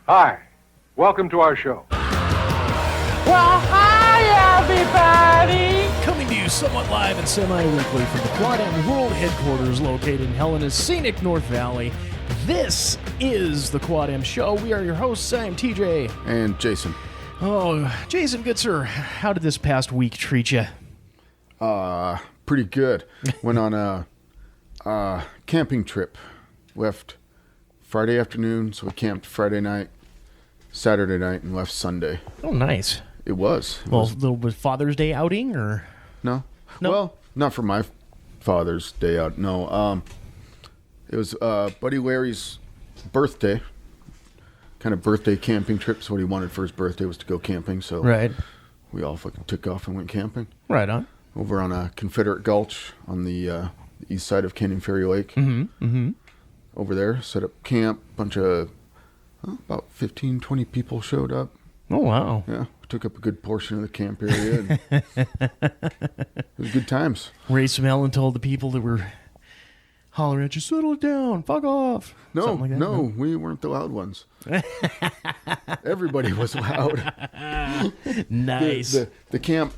Hi, welcome to our show. Well, hi, everybody! Coming to you somewhat live and semi-weekly from the Quad M World Headquarters located in Helena's scenic North Valley. This is the Quad M Show. We are your hosts. I'm TJ. And Jason. Oh, Jason, good sir. How did this past week treat you? Pretty good. Went on a camping trip. Left Friday afternoon, so we camped Friday night, Saturday night, and left Sunday. Oh, nice. It was. A little bit Father's Day outing, or? No. Well, not for my Father's Day out. No. It was Buddy Larry's birthday. Kind of birthday camping trip. So what he wanted for his birthday was to go camping. So right. We all fucking took off and went camping. Right on. Over on a Confederate Gulch on the east side of Canyon Ferry Lake. Mm-hmm. Over there, set up camp. Bunch of about 15, 20 people showed up. Oh, wow. Yeah, we took up a good portion of the camp area. And it was good times. Raised some hell and told the people that were hollering at you, settle it down, fuck off. No, like that. no, we weren't the loud ones. Everybody was loud. Nice. The camp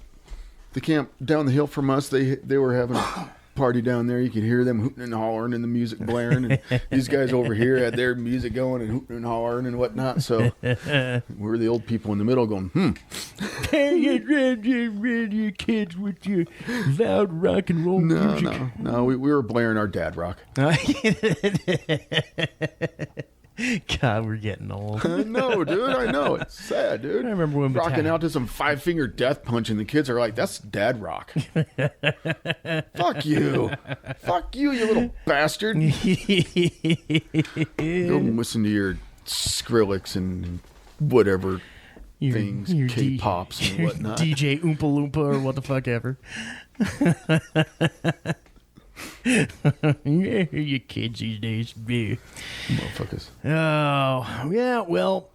down the hill from us, they were having a party down there. You could hear them hooting and hollering and the music blaring. And these guys over here had their music going and hooting and hollering and whatnot. So we're the old people in the middle going, You kids with your loud rock and roll music. No, we were blaring our dad rock. God, we're getting old. No, dude, I know. It's sad, dude. I remember when rocking out to some 5-finger death punch, and the kids are like, that's dad rock. Fuck you. Fuck you, you little bastard. Go listen to your Skrillex and whatever things, K-pops and whatnot. DJ Oompa Loompa or what the fuck ever. You kids these days, motherfuckers. Oh yeah, well,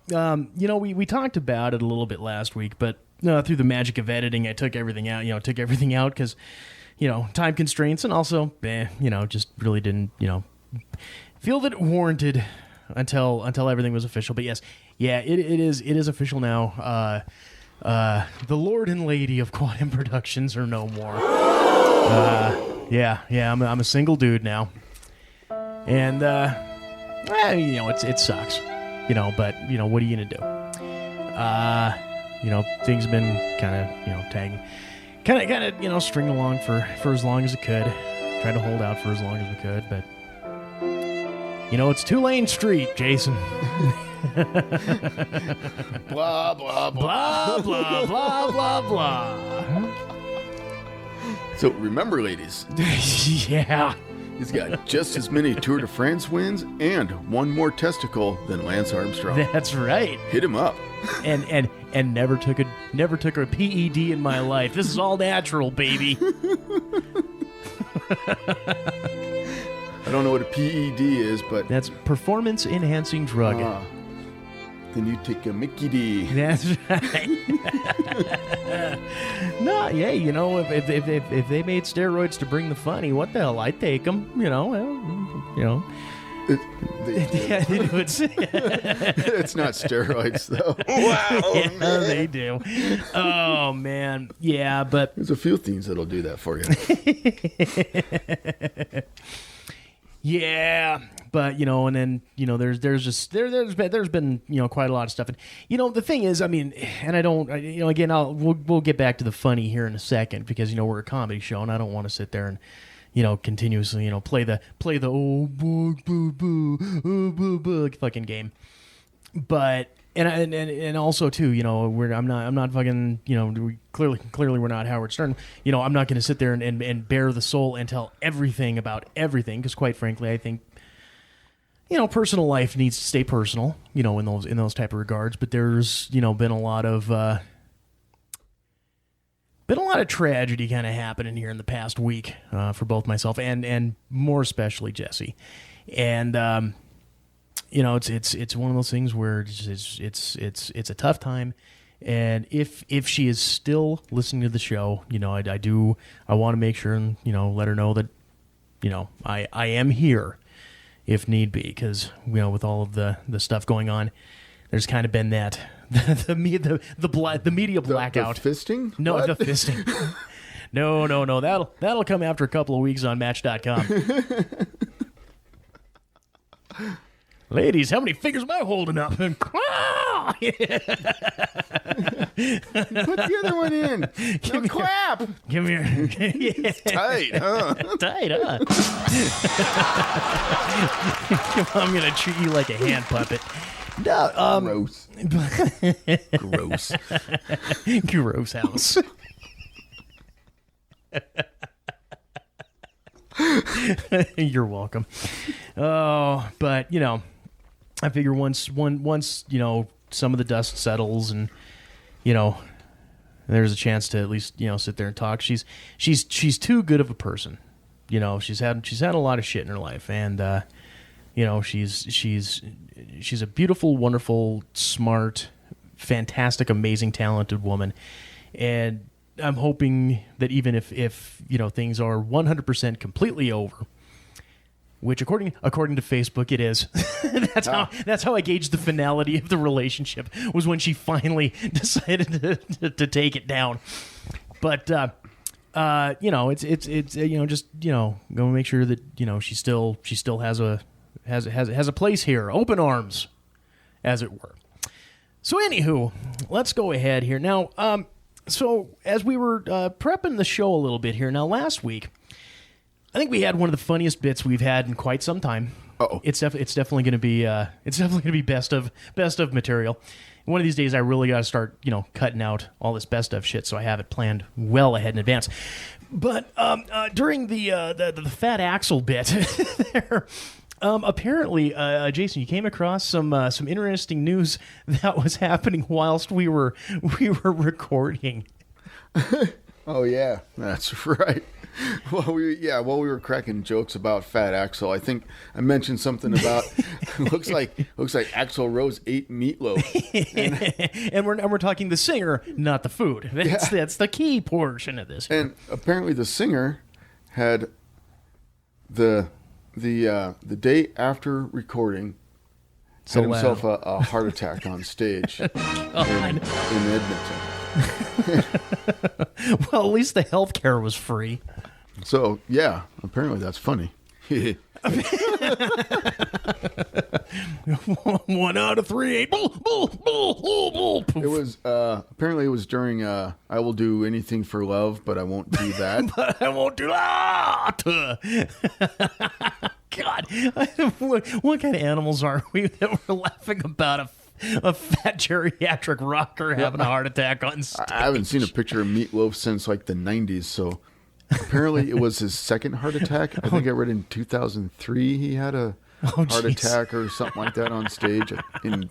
we talked about it a little bit last week, but through the magic of editing, I took everything out. Took everything out because time constraints, and also, just really didn't feel that it warranted until everything was official. But yes, yeah, it is official now. The Lord and Lady of Quad M Productions are no more. Yeah, I'm a single dude now, and it sucks, but what are you gonna do? Things have been kind of tagging, kind of string along for as long as it could, tried to hold out for as long as we could, but it's Two-Lane Street, Jason. Blah blah blah blah blah blah blah. So remember, ladies. Yeah. He's got just as many Tour de France wins and one more testicle than Lance Armstrong. That's right. Hit him up. And never took a PED in my life. This is all natural, baby. I don't know what a PED is, but that's performance enhancing drug. Then you take a Mickey D. That's right. No, yeah, if they made steroids to bring the funny, what the hell? I'd take them, It's not steroids, though. Wow, yeah, they do. Oh, man. Yeah, but there's a few things that'll do that for you. Yeah, but and then there's been quite a lot of stuff, and the thing is, I mean, and I don't, again, we'll get back to the funny here in a second because we're a comedy show, and I don't want to sit there and continuously play the oh boo boo boo oh, boo boo fucking game, but. And also too, I'm not fucking, clearly we're not Howard Stern. I'm not going to sit there and bare the soul and tell everything about everything because, quite frankly, I think, personal life needs to stay personal, in those type of regards. But there's, been a lot of tragedy kind of happening here in the past week for both myself and more especially Jesse, and. It's one of those things where it's a tough time, and if she is still listening to the show, I want to make sure and let her know that I am here if need be, because with all of the stuff going on, there's kind of been that the media blackout. The fisting? No, What? the fisting. No. That'll come after a couple of weeks on Match.com. Ladies, how many fingers am I holding up? Put the other one in. No crap. Give me your yeah. Tight, huh? Tight, huh? I'm gonna treat you like a hand puppet. No, Gross. Gross. Gross house. You're welcome. Oh, but I figure once some of the dust settles and there's a chance to at least sit there and talk. She's too good of a person. She's had a lot of shit in her life, and she's a beautiful, wonderful, smart, fantastic, amazing, talented woman, and I'm hoping that even if things are 100% completely over, which according to Facebook it is. that's how I gauged the finality of the relationship, was when she finally decided to take it down. But it's just go make sure that she still has a place here, open arms, as it were. So anywho, let's go ahead here now. So as we were prepping the show a little bit here, now last week, I think we had one of the funniest bits we've had in quite some time. Uh-oh. It's definitely going to be best of material. One of these days, I really got to start cutting out all this best of shit, so I have it planned well ahead in advance. But during the Fat Axel bit there. Apparently, Jason, you came across some interesting news that was happening whilst we were recording. Oh yeah, that's right. While we were cracking jokes about Fat Axel, I think I mentioned something about looks like Axl Rose ate meatloaf, and we're talking the singer, not the food. That's the key portion of this. And apparently, the singer had the day after recording had himself a heart attack on stage in Edmonton. Well, at least the healthcare was free. So yeah, apparently that's funny. 1 out of 3. It was apparently it was during I will do anything for love, but I won't do that. But I won't do that. God, what kind of animals are we that we're laughing about a fat geriatric rocker having a heart attack on stage? I haven't seen a picture of Meatloaf since like the 90s, so apparently it was his second heart attack. I think I read in 2003 he had a heart attack or something like that on stage in,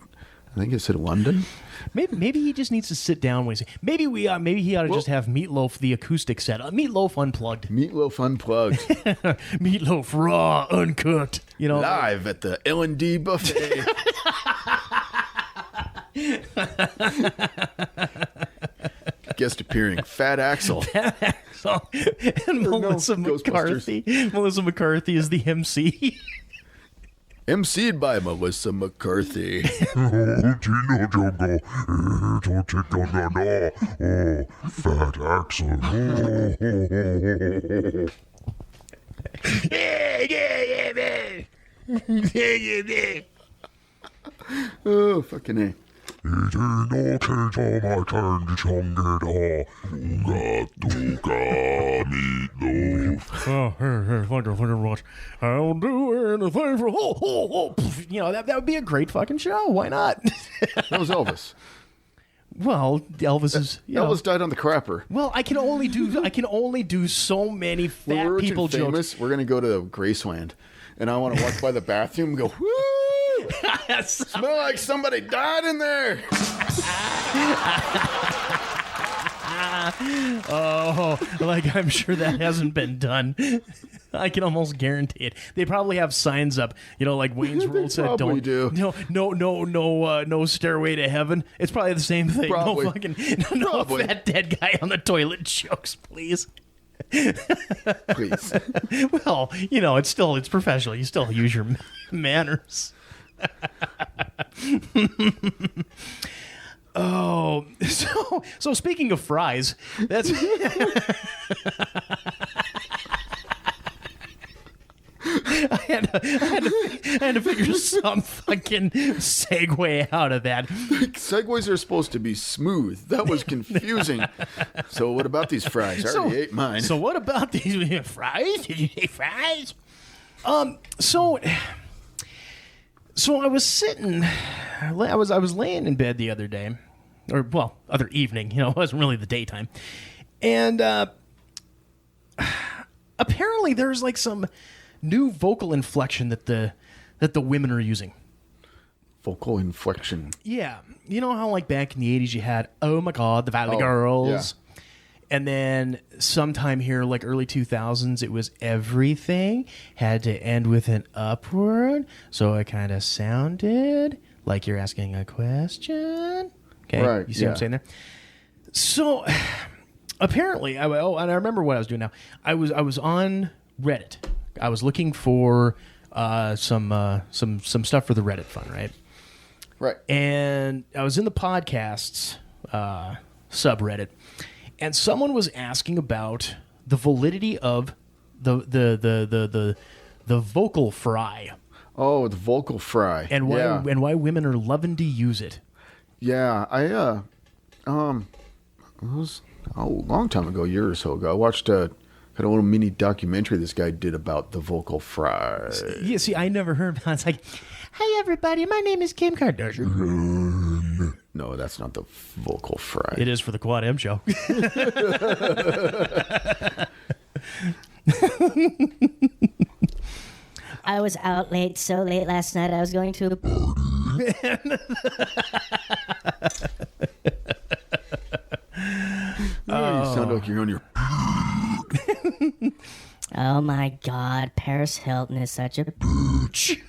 I think it said London. Maybe he just needs to sit down. Maybe he ought to just have Meatloaf the acoustic set. Meatloaf unplugged. Meatloaf unplugged. Meatloaf raw, uncooked. Live at the L&D buffet. Guest appearing, Fat Axel. Fat Axel and Melissa McCarthy. Melissa McCarthy is the MC. MC'd by Melissa McCarthy. Fat Axel. Oh, fucking A. Meatloaf. Oh, here, thank you much. I'll do anything for that would be a great fucking show. Why not? That was Elvis. Well, Elvis is Elvis died on the crapper. Well, I can only do so many fat When people famous, jokes. we're gonna go to Graceland, and I want to walk by the bathroom and go, woo! Smell like somebody died in there. Oh, like I'm sure that hasn't been done. I can almost guarantee it. They probably have signs up, like Wayne's World said, probably do. No stairway to heaven. It's probably the same thing. Probably. No fat dead guy on the toilet jokes, please. Please. Well, it's professional. You still use your manners. Oh, so speaking of fries, that's I had to figure some fucking segue out of that. Segways are supposed to be smooth. That was confusing. So what about these fries? I already ate mine. So what about these fries? Did you say fries? So I was sitting, I was laying in bed the other day, or well, other evening. You know, it wasn't really the daytime, and apparently there's like some new vocal inflection that the women are using. Vocal inflection. Yeah, you know how like back in the 80s you had "Oh my God, the Valley Girls." Yeah. And then sometime here, like early 2000s, it was everything had to end with an upward. So it kind of sounded like you're asking a question. Okay, Right, you see what I'm saying there? So apparently, and I remember what I was doing now. I was on Reddit. I was looking for some stuff for the Reddit fund, right? Right. And I was in the podcasts subreddit. And someone was asking about the validity of the vocal fry Oh, the vocal fry. and why women are loving to use it. Yeah, it was a long time ago, a year or so ago. I watched a little mini documentary this guy did about the vocal fry. Yeah, see, I never heard about it. It's like, hey everybody, my name is Kim Kardashian. No, that's not the vocal fry. It is for the Quad M show. I was out late, so late last night I was going to a party. You sound like you're on your... Oh my God, Paris Hilton is such a pooch.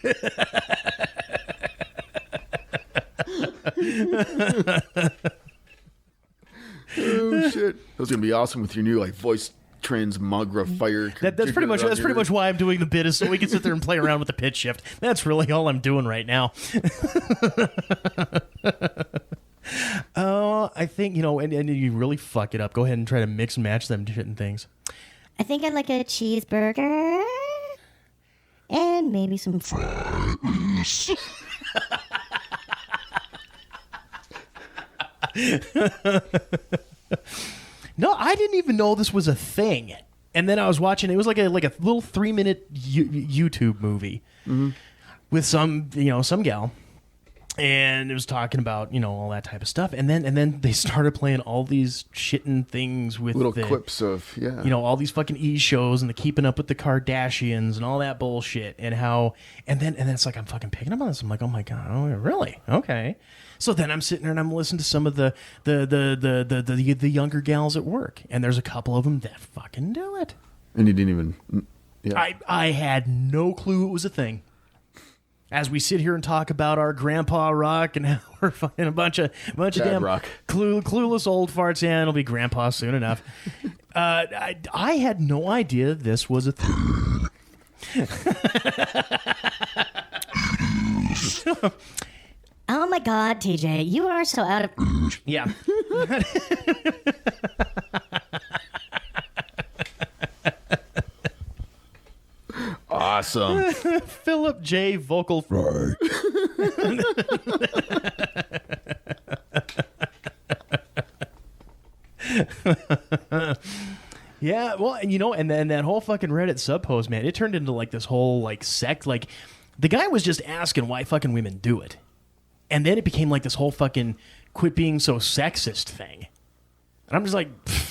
Oh shit! That was gonna be awesome with your new like voice transmogrifier. That's pretty much why I'm doing the bit, is so we can sit there and play around with the pitch shift. That's really all I'm doing right now. Oh, I think, and you really fuck it up. Go ahead and try to mix and match them shit and things. I think I'd like a cheeseburger and maybe some fries. No, I didn't even know this was a thing. And then I was watching. It was like a little 3-minute YouTube movie with some gal, and it was talking about all that type of stuff. And then they started playing all these shitting things with little clips of all these fucking E shows and the Keeping Up with the Kardashians and all that bullshit. And then it's like I'm fucking picking up on this. I'm like, oh my God, oh really? Okay. So then I'm sitting there and I'm listening to some of the younger gals at work, and there's a couple of them that fucking do it. And you didn't even. Yeah. I had no clue it was a thing. As we sit here and talk about our grandpa rock and how we're fucking a bunch of damn rock. clueless old farts. Yeah, it'll be grandpa soon enough. I had no idea this was a thing. Oh my God, TJ, you are so out of... Yeah. Awesome. Philip J. Vocal Fry. Yeah, well, and then that whole fucking Reddit sub post, man, it turned into like this whole like sect. Like the guy was just asking why fucking women do it. And then it became like this whole fucking quit being so sexist thing. And I'm just like,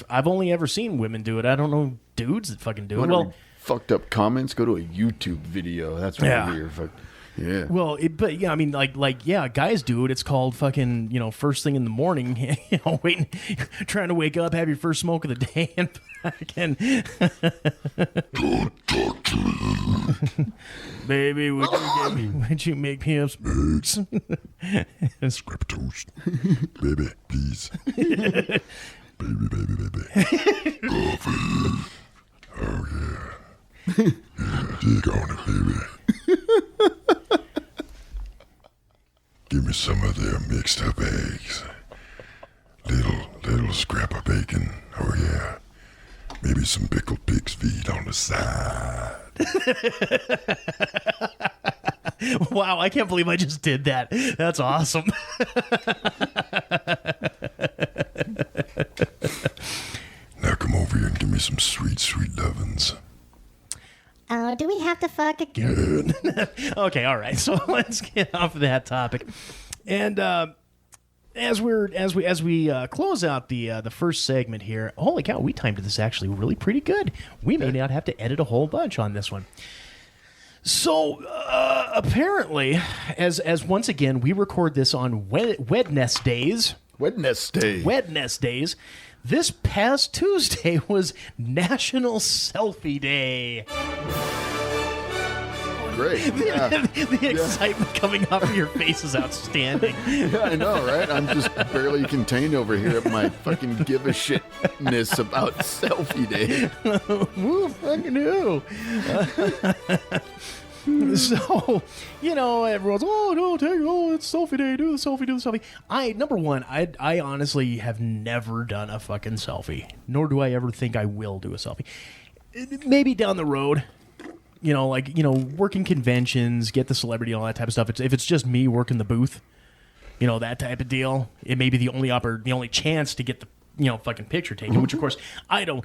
I've only ever seen women do it. I don't know dudes that fucking do it. Well, fucked up comments. Go to a YouTube video. That's really weird. Yeah. Well, but yeah, I mean, yeah, guys do it. It's called fucking, first thing in the morning, waiting, trying to wake up, have your first smoke of the day, and fucking. Don't talk to me. Baby, would you make me up smokes? Scriptos. Baby, please. baby. Coffee. Oh, yeah. Dig on it, baby. Give me some of their mixed up eggs. Little scrap of bacon. Oh yeah. Maybe some pickled pig's feet on the side. Wow, I can't believe I just did that. That's awesome. Now come over here and give me some sweet, sweet lovin's. Oh, do we have to fuck again? Okay, all right. So let's get off of that topic. And as we close out the first segment here, holy cow, we timed this actually really pretty good. We may not have to edit a whole bunch on this one. So apparently, as once again we record this on Wednesdays. Wednesdays. This past Tuesday was National Selfie Day. Great. Yeah. The excitement coming off of your face is outstanding. Yeah, I know, right? I'm just barely contained over here at my fucking give a shitness about Selfie Day. Woo, fucking who? So, everyone's, it's Selfie Day, do the selfie. Number one, I honestly have never done a fucking selfie, nor do I ever think I will do a selfie. Maybe down the road, working conventions, get the celebrity, all that type of stuff. If it's just me working the booth, that type of deal, it may be the only chance to get the fucking picture taken, which of course I don't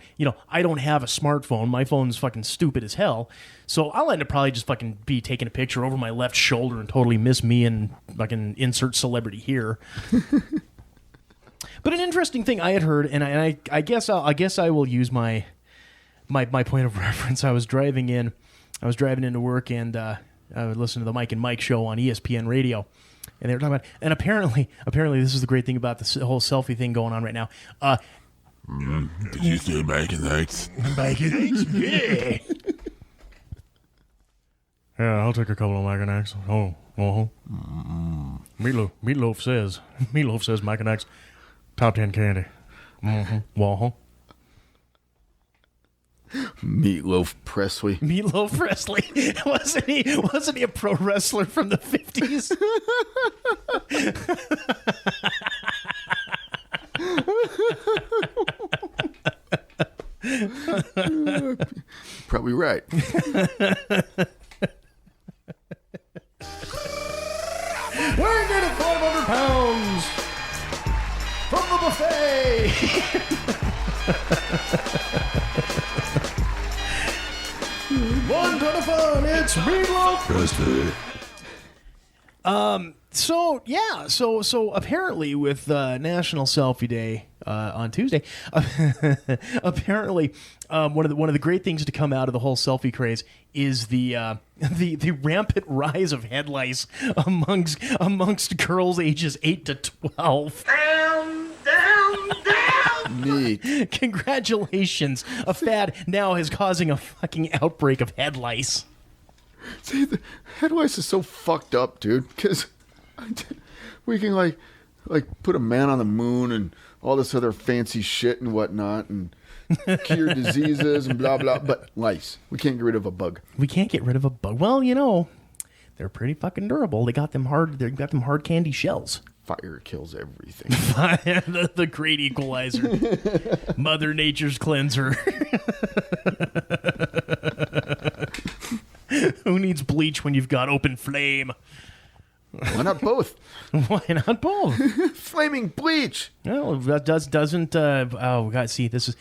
have a smartphone. My phone's fucking stupid as hell. So I'll end up probably just fucking be taking a picture over my left shoulder and totally miss me and fucking insert celebrity here. But an interesting thing I had heard, and I guess I will use my point of reference. I was driving into work and I would listen to the Mike and Mike show on ESPN radio. And they were talking about, and apparently, this is the great thing about this whole selfie thing going on right now. Did you say bacon eggs? Bacon eggs? Yeah. Yeah, I'll take a couple of mac and eggs. Oh, Meatloaf says mac and eggs, top 10 candy. Meatloaf Presley. Meatloaf Presley. Wasn't he a pro wrestler from the 50s? Probably right. We're getting 500 pounds from the buffet. One ton of fun. It's Meatloaf Presley. So apparently with National Selfie Day on Tuesday, apparently one of the great things to come out of the whole selfie craze is the rampant rise of head lice amongst girls ages 8 to 12. Neat. Congratulations! A fad now is causing a fucking outbreak of head lice. See, the head lice is so fucked up, dude. Because we can like put a man on the moon and all this other fancy shit and whatnot and cure diseases and blah blah. But lice, we can't get rid of a bug. We can't get rid of a bug. Well, they're pretty fucking durable. They got them hard candy shells. Fire kills everything. the great equalizer. Mother Nature's cleanser. Who needs bleach when you've got open flame? Why not both? Why not both? Flaming bleach. No, that doesn't. Oh God, see, this is.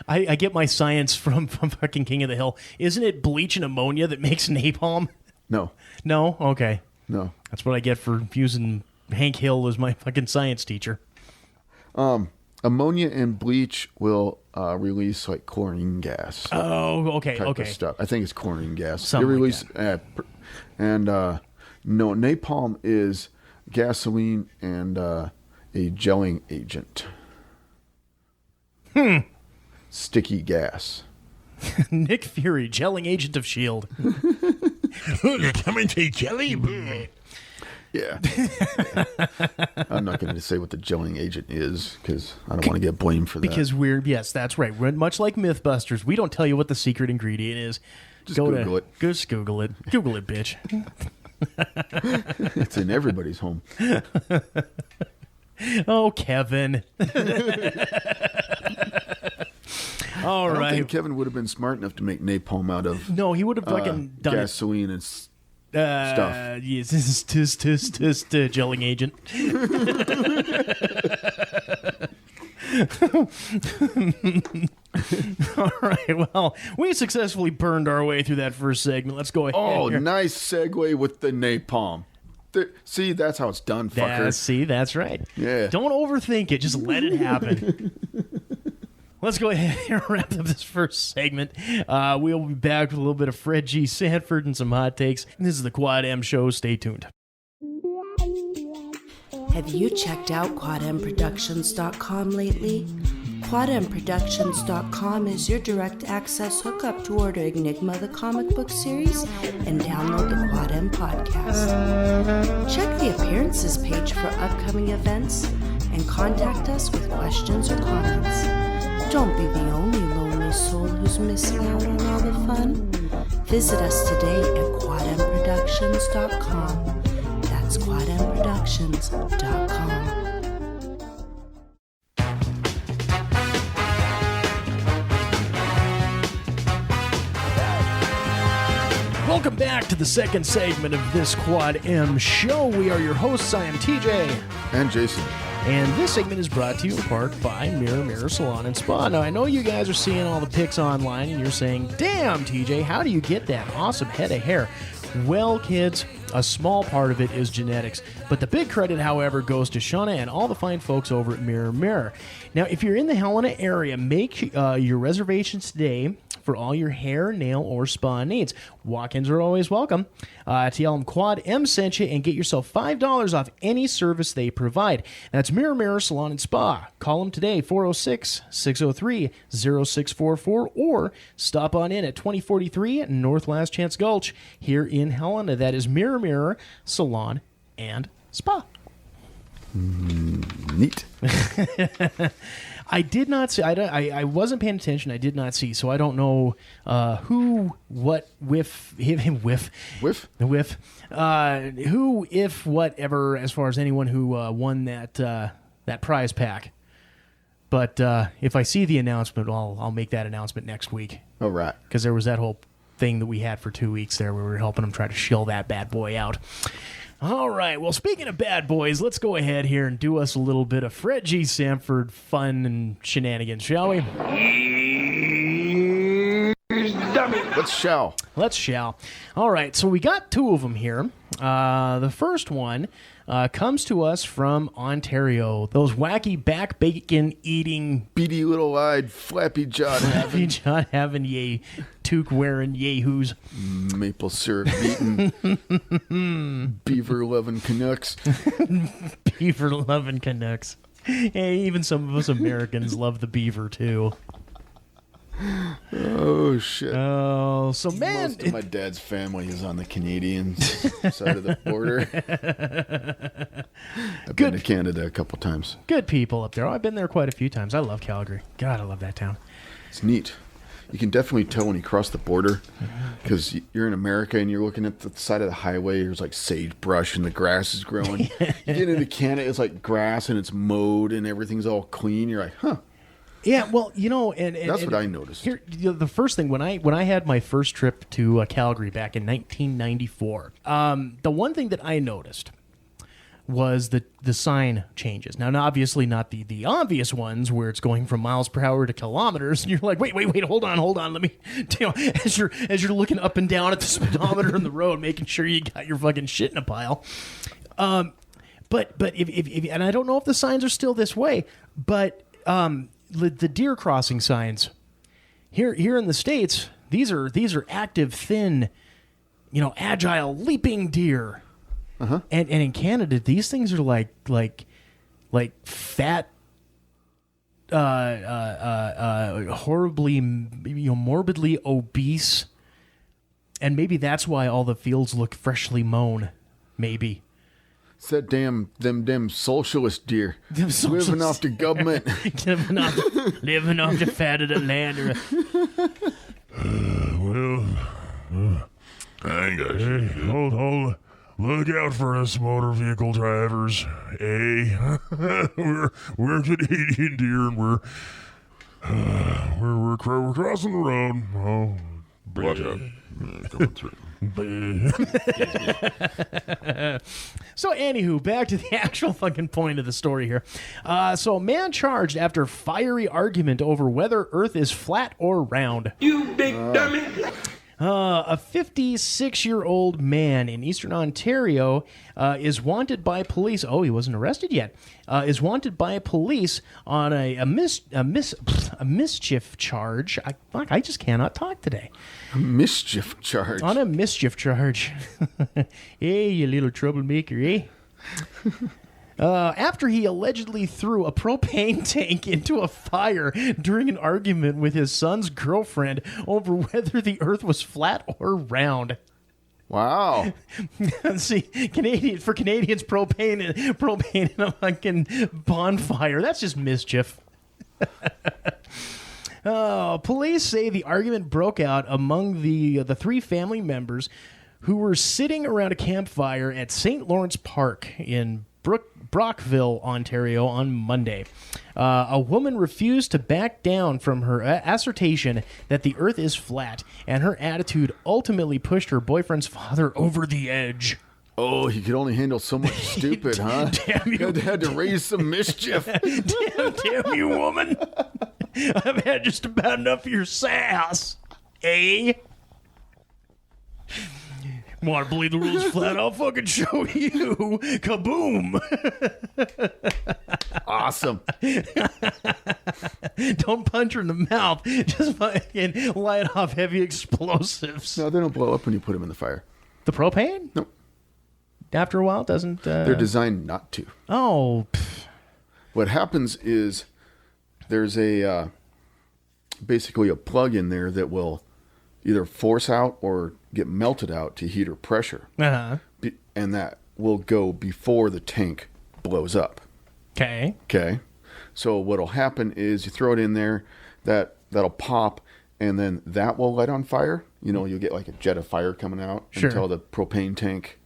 I get my science from fucking King of the Hill. Isn't it bleach and ammonia that makes napalm? No. No. Okay. No. That's what I get for using Hank Hill as my fucking science teacher. Ammonia and bleach will release like chlorine gas. Oh, okay, type okay. of stuff. I think it's chlorine gas. Something They release, like no, napalm is gasoline and a gelling agent. Sticky gas. Nick Fury, gelling agent of S.H.I.E.L.D. You're coming to jelly. Yeah. I'm not going to say what the gelling agent is because I don't want to get blamed for that. Because yes, that's right. We're much like Mythbusters. We don't tell you what the secret ingredient is. Just Google it. Just Google it. Google it, bitch. It's in everybody's home. Oh, Kevin. All I don't right. think Kevin would have been smart enough to make napalm out of No, he would have fucking done gasoline and stuff. Yes, gelling agent. All right. Well, we successfully burned our way through that first segment. Let's go ahead. Oh, here. nice segue with the napalm. See, that's how it's done, fucker. See, that's right. Yeah. Don't overthink it. Just let it happen. Let's go ahead and wrap up this first segment. We'll be back with a little bit of Fred G. Sanford and some hot takes. This is the Quad M Show. Stay tuned. Have you checked out QuadMProductions.com lately? QuadMProductions.com is your direct access hookup to order Enigma the comic book series and download the Quad M podcast. Check the appearances page for upcoming events and contact us with questions or comments. Don't be the only lonely soul who's missing out on all the fun. Visit us today at QuadMProductions.com. That's QuadMProductions.com. Welcome back to the second segment of this Quad M Show. We are your hosts. I am TJ. And Jason. And this segment is brought to you in part by Mirror Salon and Spa. Now, I know you guys are seeing all the pics online and you're saying, damn, TJ, how do you get that awesome head of hair? Well, kids, a small part of it is genetics. But the big credit, however, goes to Shauna and all the fine folks over at Mirror. Now, if you're in the Helena area, make your reservations today for all your hair, nail, or spa needs. Walk-ins are always welcome. Tell them Quad M sent you and get yourself $5 off any service they provide. That's Mirror Salon and Spa. Call them today, 406-603-0644, or stop on in at 2043 North Last Chance Gulch here in Helena. That is Mirror Salon and Spa. Neat. I did not see. I wasn't paying attention. I did not see. So I don't know who, what, whiff, who, if, whatever. As far as anyone who won that prize pack. But if I see the announcement, I'll make that announcement next week. All right. Because there was that whole thing that we had for 2 weeks there where we were helping them try to shill that bad boy out. All right, well, speaking of bad boys, let's go ahead here and do us a little bit of Fred G. Sanford fun and shenanigans, shall we? Let's shall. All right, so we got two of them here. The first one comes to us from Ontario. Those wacky back bacon eating, Beady little-eyed, flappy-jawed having yay, toque wearing yahoos. Maple syrup beaten, beaver loving Canucks. Beaver loving Canucks. Hey, even some of us Americans love the beaver too. Oh shit! Oh, so man, most of my dad's family is on the Canadian side of the border. I've been to Canada a couple times. Good people up there. I've been there quite a few times. I love Calgary. God, I love that town. It's neat. You can definitely tell when you cross the border because you're in America and you're looking at the side of the highway. There's like sagebrush and the grass is growing. You get into Canada, it's like grass and it's mowed and everything's all clean. You're like, huh. Yeah, well, you know, and that's what I noticed. Here, you know, the first thing when I had my first trip to Calgary back in 1994, the one thing that I noticed was the sign changes. Now, obviously not the obvious ones where it's going from miles per hour to kilometers, and you're like, wait, hold on, let me, you know, as you're looking up and down at the speedometer on the road, making sure you got your fucking shit in a pile. But if and I don't know if the signs are still this way, but the deer crossing signs here in the States, these are active, thin, you know, agile, leaping deer. Uh-huh. And in Canada, these things are like fat, horribly, you know, morbidly obese, and maybe that's why all the fields look freshly mown. Maybe. It's that them socialist deer. Living off the government. living off the fat of the land. I ain't got shit. Look out for us motor vehicle drivers. We're Canadian, dear, and we're crossing the road. Oh, watch out. Coming through. So, anywho, back to the actual fucking point of the story here. So, a man charged after fiery argument over whether Earth is flat or round. You big dummy. A 56-year-old man in Eastern Ontario is wanted by police. Oh, he wasn't arrested yet. Is wanted by police on a mischief charge. I just cannot talk today. A mischief charge. On a mischief charge. Hey, you little troublemaker, eh? After he allegedly threw a propane tank into a fire during an argument with his son's girlfriend over whether the Earth was flat or round. Wow. See, Canadians, propane in a fucking bonfire. That's just mischief. Police say the argument broke out among the three family members who were sitting around a campfire at St. Lawrence Park in Brockville, Ontario on Monday. A woman refused to back down from her assertion that the Earth is flat, and her attitude ultimately pushed her boyfriend's father over the edge. Oh, he could only handle so much stupid, huh? Damn you. Had to raise some mischief. Damn you, woman. I've had just about enough of your sass. Eh? Want to believe the world's flat? I'll fucking show you. Kaboom. Awesome. Don't punch her in the mouth. Just fucking light off heavy explosives. No, they don't blow up when you put them in the fire. The propane? Nope. After a while, it doesn't... They're designed not to. Oh. What happens is there's a basically a plug in there that will either force out or get melted out to heat or pressure. Uh-huh. And that will go before the tank blows up. Okay. Okay. So what'll happen is you throw it in there, that'll pop, and then that will light on fire. You know, you'll get like a jet of fire coming out until the propane tank.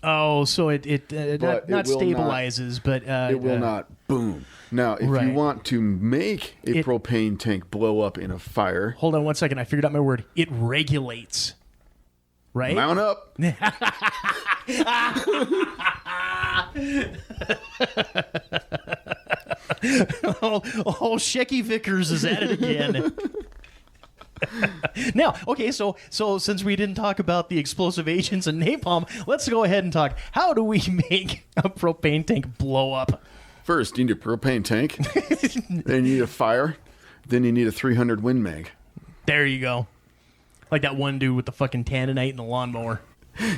Oh, so it not stabilizes, but... it will not boom. Now, if you want to make a propane tank blow up in a fire... Hold on one second. I figured out my word. It regulates. Right? Mount up. Oh, Shecky Vickers is at it again. Now, okay, so since we didn't talk about the explosive agents and napalm, let's go ahead and talk. How do we make a propane tank blow up? First, you need a propane tank. Then you need a fire. Then you need a 300 Win Mag. There you go. Like that one dude with the fucking tanninite and the lawnmower.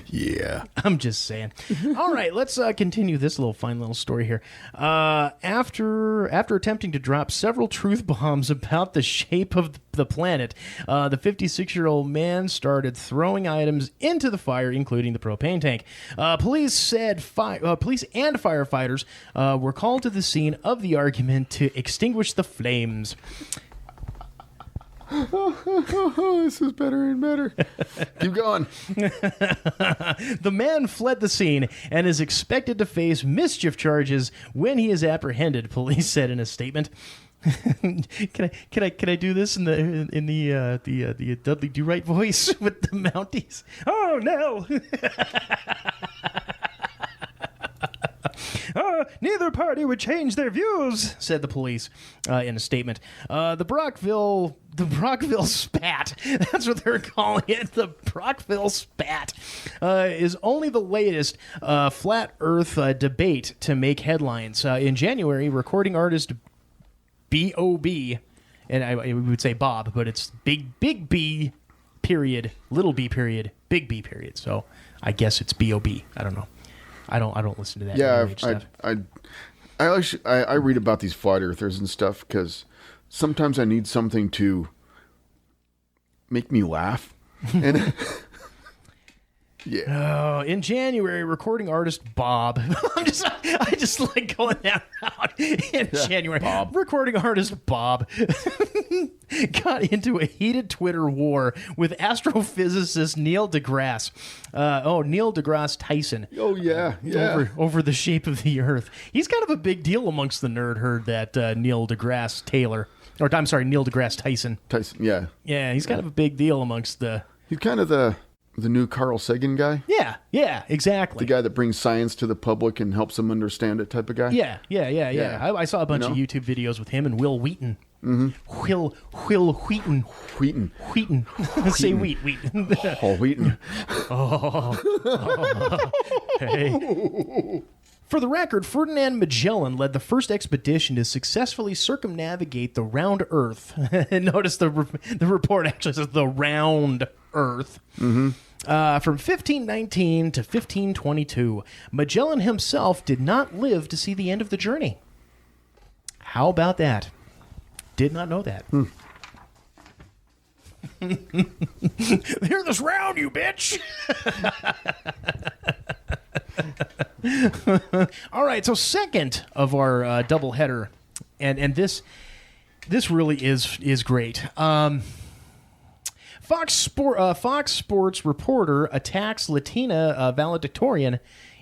Yeah. I'm just saying. All right, let's continue this fine little story here. After attempting to drop several truth bombs about the shape of the planet, the 56-year-old man started throwing items into the fire, including the propane tank. Police said police and firefighters were called to the scene of the argument to extinguish the flames. This is better and better. Keep going. The man fled the scene and is expected to face mischief charges when he is apprehended, police said in a statement. Can I do this in the Dudley Do Right voice with the Mounties? Oh no. Neither party would change their views, said the police in a statement. The Brockville spat, that's what they're calling it, the Brockville spat, is only the latest flat earth debate to make headlines. In January, recording artist B.O.B., and I would say Bob, but it's big B period, little b period, big B period, so I guess it's B.O.B. I don't know. I don't listen to that. Yeah, stuff. I read about these flat earthers and stuff because sometimes I need something to make me laugh. And yeah. In January, recording artist Bob. I just like going that route. In January, Bob. Recording artist Bob got into a heated Twitter war with astrophysicist Neil deGrasse. Neil deGrasse Tyson. Oh, yeah. Over the shape of the Earth. He's kind of a big deal amongst the nerd herd, that Neil deGrasse Tyson. Tyson, yeah. Yeah, he's kind of a big deal amongst the... He's kind of the new Carl Sagan guy. Yeah, exactly. The guy that brings science to the public and helps them understand it type of guy. Yeah. I saw a bunch of YouTube videos with him and Will Wheaton. Will Wheaton. Wheaton. Say Wheaton. Oh, Wheaton. Hey. For the record, Ferdinand Magellan led the first expedition to successfully circumnavigate the round Earth. And notice the report actually says the round Earth. From 1519 to 1522, Magellan himself did not live to see the end of the journey. How about that? Did not know that. Hear this round, you bitch! All right, so second of our doubleheader, and this really is great. Fox Sports reporter attacks Latina valedictorian,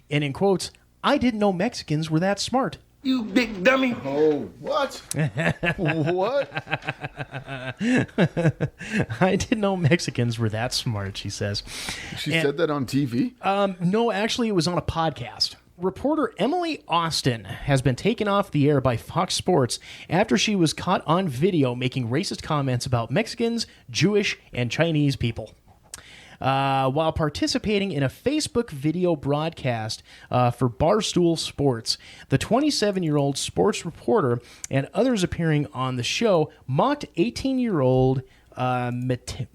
and in quotes, "I didn't know Mexicans were that smart." You big dummy. Oh, what? What? I didn't know Mexicans were that smart, she says. She said that on TV? No, actually, it was on a podcast. Reporter Emily Austin has been taken off the air by Fox Sports after she was caught on video making racist comments about Mexicans, Jewish, and Chinese people. While participating in a Facebook video broadcast for Barstool Sports, the 27-year-old sports reporter and others appearing on the show mocked 18-year-old Mayte,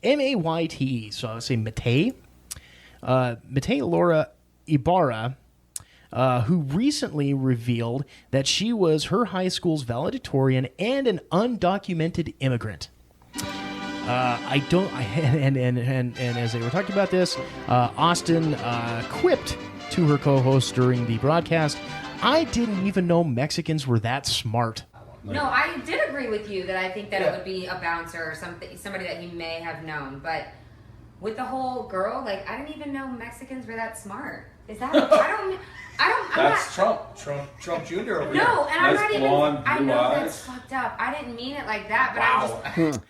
M-A-Y-T-E, so I would say Mayte Laura Ibarra, who recently revealed that she was her high school's valedictorian and an undocumented immigrant. And as they were talking about this, Austin quipped to her co-host during the broadcast, "I didn't even know Mexicans were that smart." No, I did agree with you that I think that it would be a bouncer or somebody that he may have known, but with the whole girl, like, I didn't even know Mexicans were that smart. Is that? That's Trump Jr. over here. No, and I'm not even. Blonde, I know eyes. that's fucked up. I didn't mean it like that, but I'm just.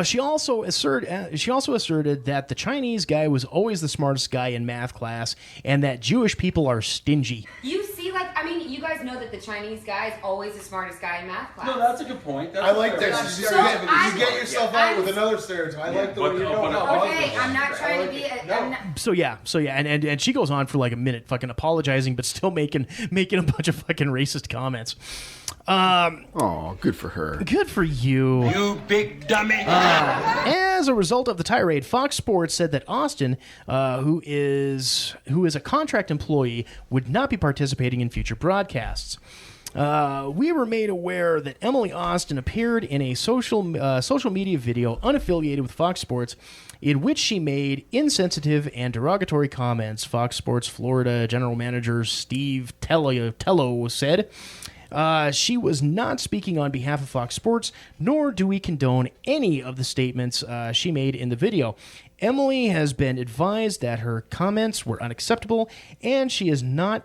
She also asserted that the Chinese guy was always the smartest guy in math class, and that Jewish people are stingy. You see, like, I mean, you guys know that the Chinese guy is always the smartest guy in math class. No, that's a good point. I like that. You get yourself out with another stereotype. I like the way you're going. Okay, I'm not trying to be. So yeah, and she goes on for like a minute, fucking apologizing, but still making a bunch of fucking racist comments. Good for her. Good for you. You big dummy. As a result of the tirade, Fox Sports said that Austin, who is a contract employee, would not be participating in future broadcasts. We were made aware that Emily Austin appeared in a social media video unaffiliated with Fox Sports, in which she made insensitive and derogatory comments. Fox Sports Florida General Manager Steve Tello said. She was not speaking on behalf of Fox Sports, nor do we condone any of the statements she made in the video. Emily has been advised that her comments were unacceptable, and she is not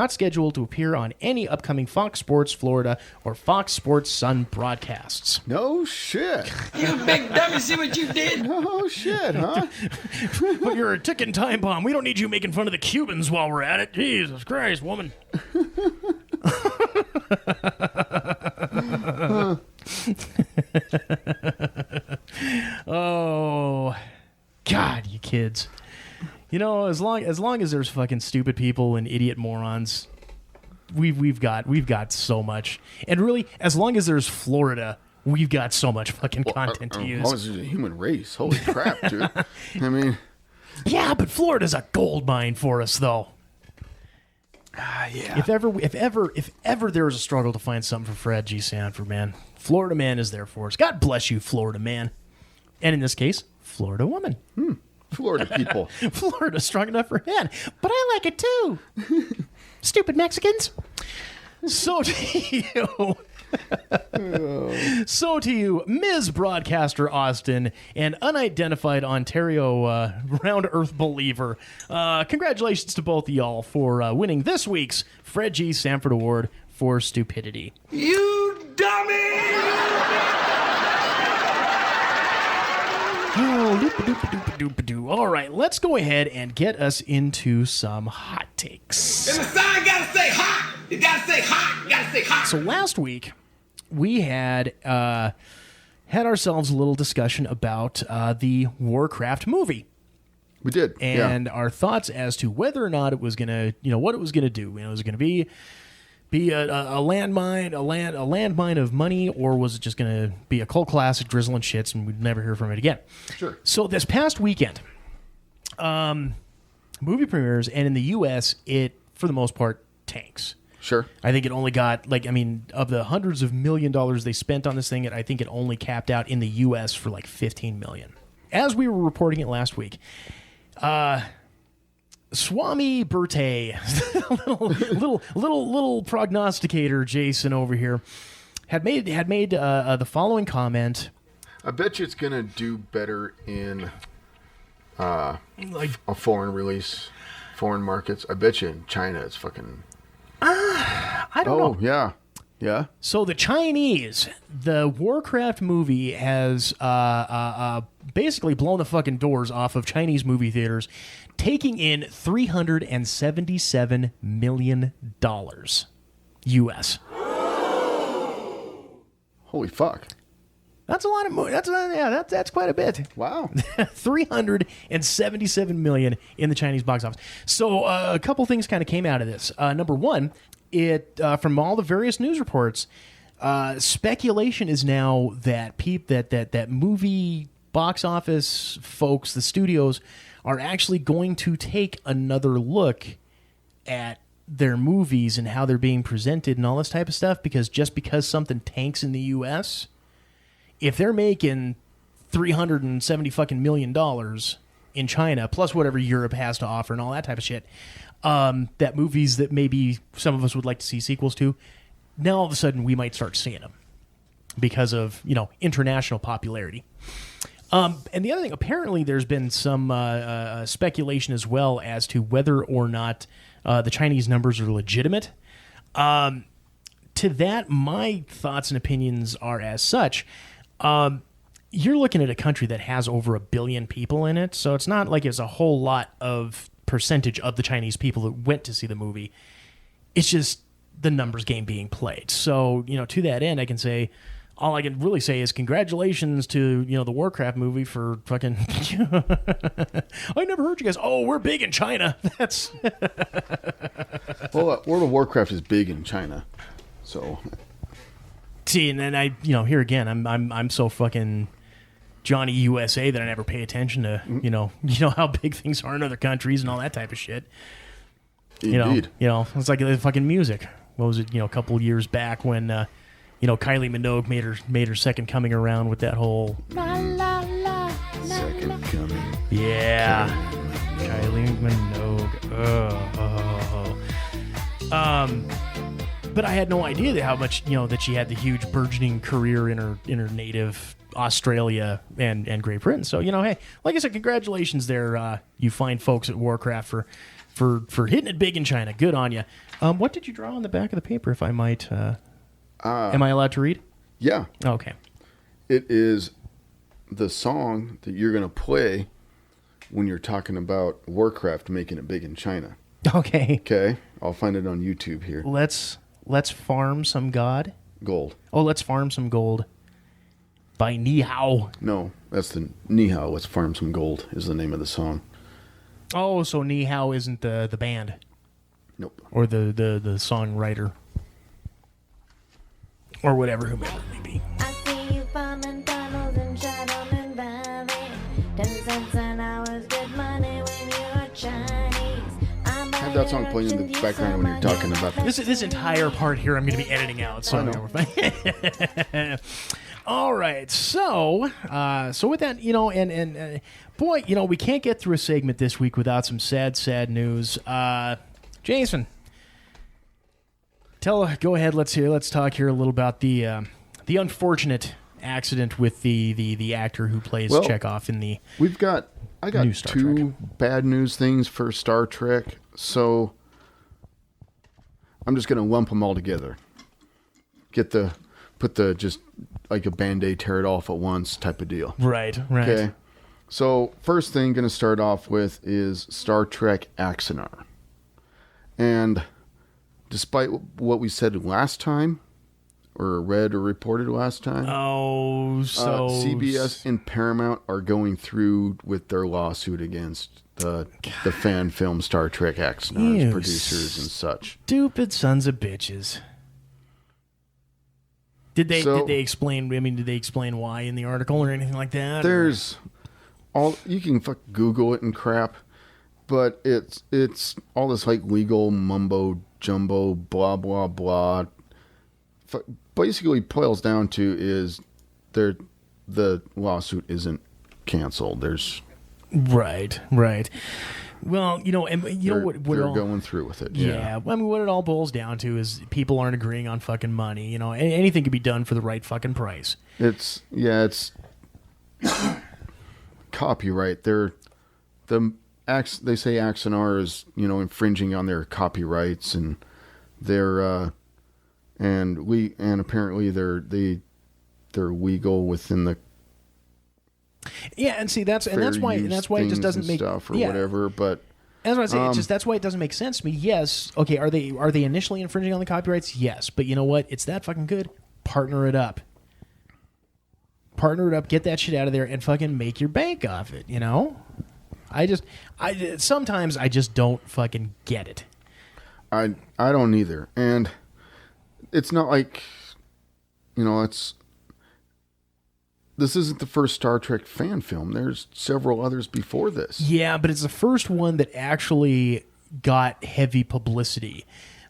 scheduled to appear on any upcoming Fox Sports Florida or Fox Sports Sun broadcasts. No shit. You big dummy, see what you did? No shit, huh? But you're a ticking time bomb. We don't need you making fun of the Cubans while we're at it. Jesus Christ, woman. Oh, God, you kids. You know, as long as there's fucking stupid people and idiot morons, we've got so much. And really, as long as there's Florida, we've got so much fucking content to use. As long as there's a human race. Holy crap, dude. I mean, yeah, but Florida's a gold mine for us, though. Yeah. If ever there was a struggle to find something for Fred G. Sanford, man, Florida man is there for us. God bless you, Florida man. And in this case, Florida woman. Florida people. Florida's strong enough for men, but I like it too. Stupid Mexicans. So do you. So to you, Ms. Broadcaster Austin, and unidentified Ontario round earth believer, congratulations to both of y'all for winning this week's Fred G. Sanford Award for Stupidity. You dummy! Oh, all right, let's go ahead and get us into some hot takes. And the sign gotta say hot! You gotta say hot! You gotta say hot! So last week, we had ourselves a little discussion about the Warcraft movie. We did. And our thoughts as to whether or not it was going to, what it was going to do. Was it going to be a landmine of money, or was it just going to be a cult classic, drizzle and shits, and we'd never hear from it again? Sure. So this past weekend, movie premieres, and in the U.S., it, for the most part, tanks. Sure. I think it only got, of the hundreds of $1 million they spent on this thing, I think it only capped out in the U.S. for like $15 million. As we were reporting it last week, Swami Berte, little prognosticator Jason over here, had made the following comment. I bet you it's gonna do better in a foreign release, foreign markets. I bet you in China it's fucking. I don't know. Yeah. Yeah. So the Chinese, the Warcraft movie has basically blown the fucking doors off of Chinese movie theaters, taking in $377 million U.S. Holy fuck. That's a lot of money. That's quite a bit. Wow. $377 million in the Chinese box office. So a couple things kind of came out of this. Number one, it from all the various news reports, speculation is now that that movie box office folks, the studios, are actually going to take another look at their movies and how they're being presented and all this type of stuff, because something tanks in the U.S., if they're making $370 million in China, plus whatever Europe has to offer and all that type of shit, that movies that maybe some of us would like to see sequels to, now all of a sudden we might start seeing them because of, international popularity. And the other thing, apparently there's been some speculation as well as to whether or not the Chinese numbers are legitimate. To that, my thoughts and opinions are as such. You're looking at a country that has over 1 billion people in it, so it's not like it's a whole lot of percentage of the Chinese people that went to see the movie. It's just the numbers game being played. So, to that end, all I can really say is congratulations to, the Warcraft movie for fucking... I never heard you guys. Oh, we're big in China. That's... Well, World of Warcraft is big in China, so... See, and then I, here again, I'm so fucking Johnny USA that I never pay attention to, how big things are in other countries and all that type of shit. Indeed. It's like the fucking music. What was it, a couple years back when, Kylie Minogue made her second coming around with that whole second coming. Yeah. Kylie Minogue. But I had no idea how much, that she had the huge burgeoning career in her native Australia and Great Britain. So, hey, like I said, congratulations there, you fine folks at Warcraft for hitting it big in China. Good on you. What did you draw on the back of the paper, if I might? Am I allowed to read? Yeah. Okay. It is the song that you're going to play when you're talking about Warcraft making it big in China. Okay. Okay. I'll find it on YouTube here. Let's farm some gold. Oh, let's farm some gold. By Ni Hao. No, that's the Ni Hao. Let's farm some gold is the name of the song. Oh, so Ni Hao isn't the band. Nope. Or the songwriter. Or whatever, whomever it may be. I see you farming tunnels in Shadow Valley. 10 cents an hour's good money when you're Chinese. Have that song playing in the background when you're talking about this entire part here I'm going to be editing out. So we're fine. All right. So with that, and boy, we can't get through a segment this week without some sad news. Jason, Go ahead. Let's talk here a little about the unfortunate accident with the actor who plays Chekhov in the. I got two bad news things for Star Trek, so I'm just gonna lump them all together. Put the just like a Band-Aid, tear it off at once type of deal. Right. Okay. So first thing going to start off with is Star Trek Axanar. And despite what we said last time, or read or reported last time, CBS and Paramount are going through with their lawsuit against the fan film Star Trek Axanar's producers and such. Stupid sons of bitches. Did they explain? I mean, did they explain why in the article or anything like that? There's you can Google it and crap, but it's all this like legal mumbo jumbo, blah blah blah. Basically, boils down to is the lawsuit isn't canceled. There's right. Well, what they're going through with it. Yeah. I mean, what it all boils down to is people aren't agreeing on fucking money. Anything can be done for the right fucking price. It's copyright. They say Axanar is infringing on their copyrights, and they're apparently they're legal within the. Yeah, and see that's why it just doesn't make stuff or whatever. But as I say, that's why it doesn't make sense to me. Yes, okay, are they initially infringing on the copyrights? Yes, but you know what? It's that fucking good. Partner it up. Get that shit out of there and fucking make your bank off it. Sometimes I just don't fucking get it. I don't either, and it's not like this isn't the first Star Trek fan film. There's several others before this. Yeah, but it's the first one that actually got heavy publicity.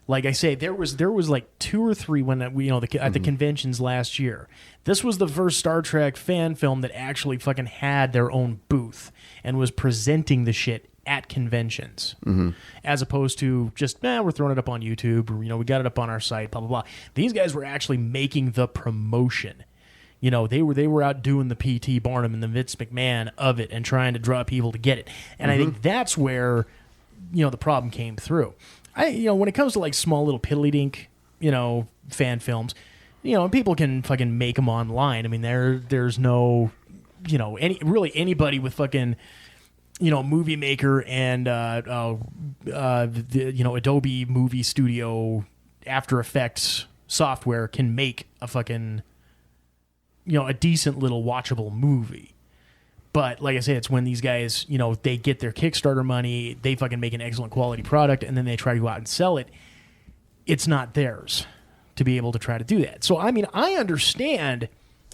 Like I say, there was like 2 or 3 when at the conventions last year. This was the first Star Trek fan film that actually fucking had their own booth and was presenting the shit at conventions, as opposed to just we're throwing it up on YouTube, or we got it up on our site, blah blah blah. These guys were actually making the promotion. They were out doing the P.T. Barnum and the Vince McMahon of it and trying to draw people to get it. And I think that's where, the problem came through. When it comes to like small little piddly-dink, fan films, people can fucking make them online. I mean, there's no, anybody with fucking, Movie Maker and, Adobe Movie Studio After Effects software can make a fucking... a decent little watchable movie. But like I said, it's when these guys, they get their Kickstarter money, they fucking make an excellent quality product, and then they try to go out and sell it. It's not theirs to be able to try to do that. So, I mean, I understand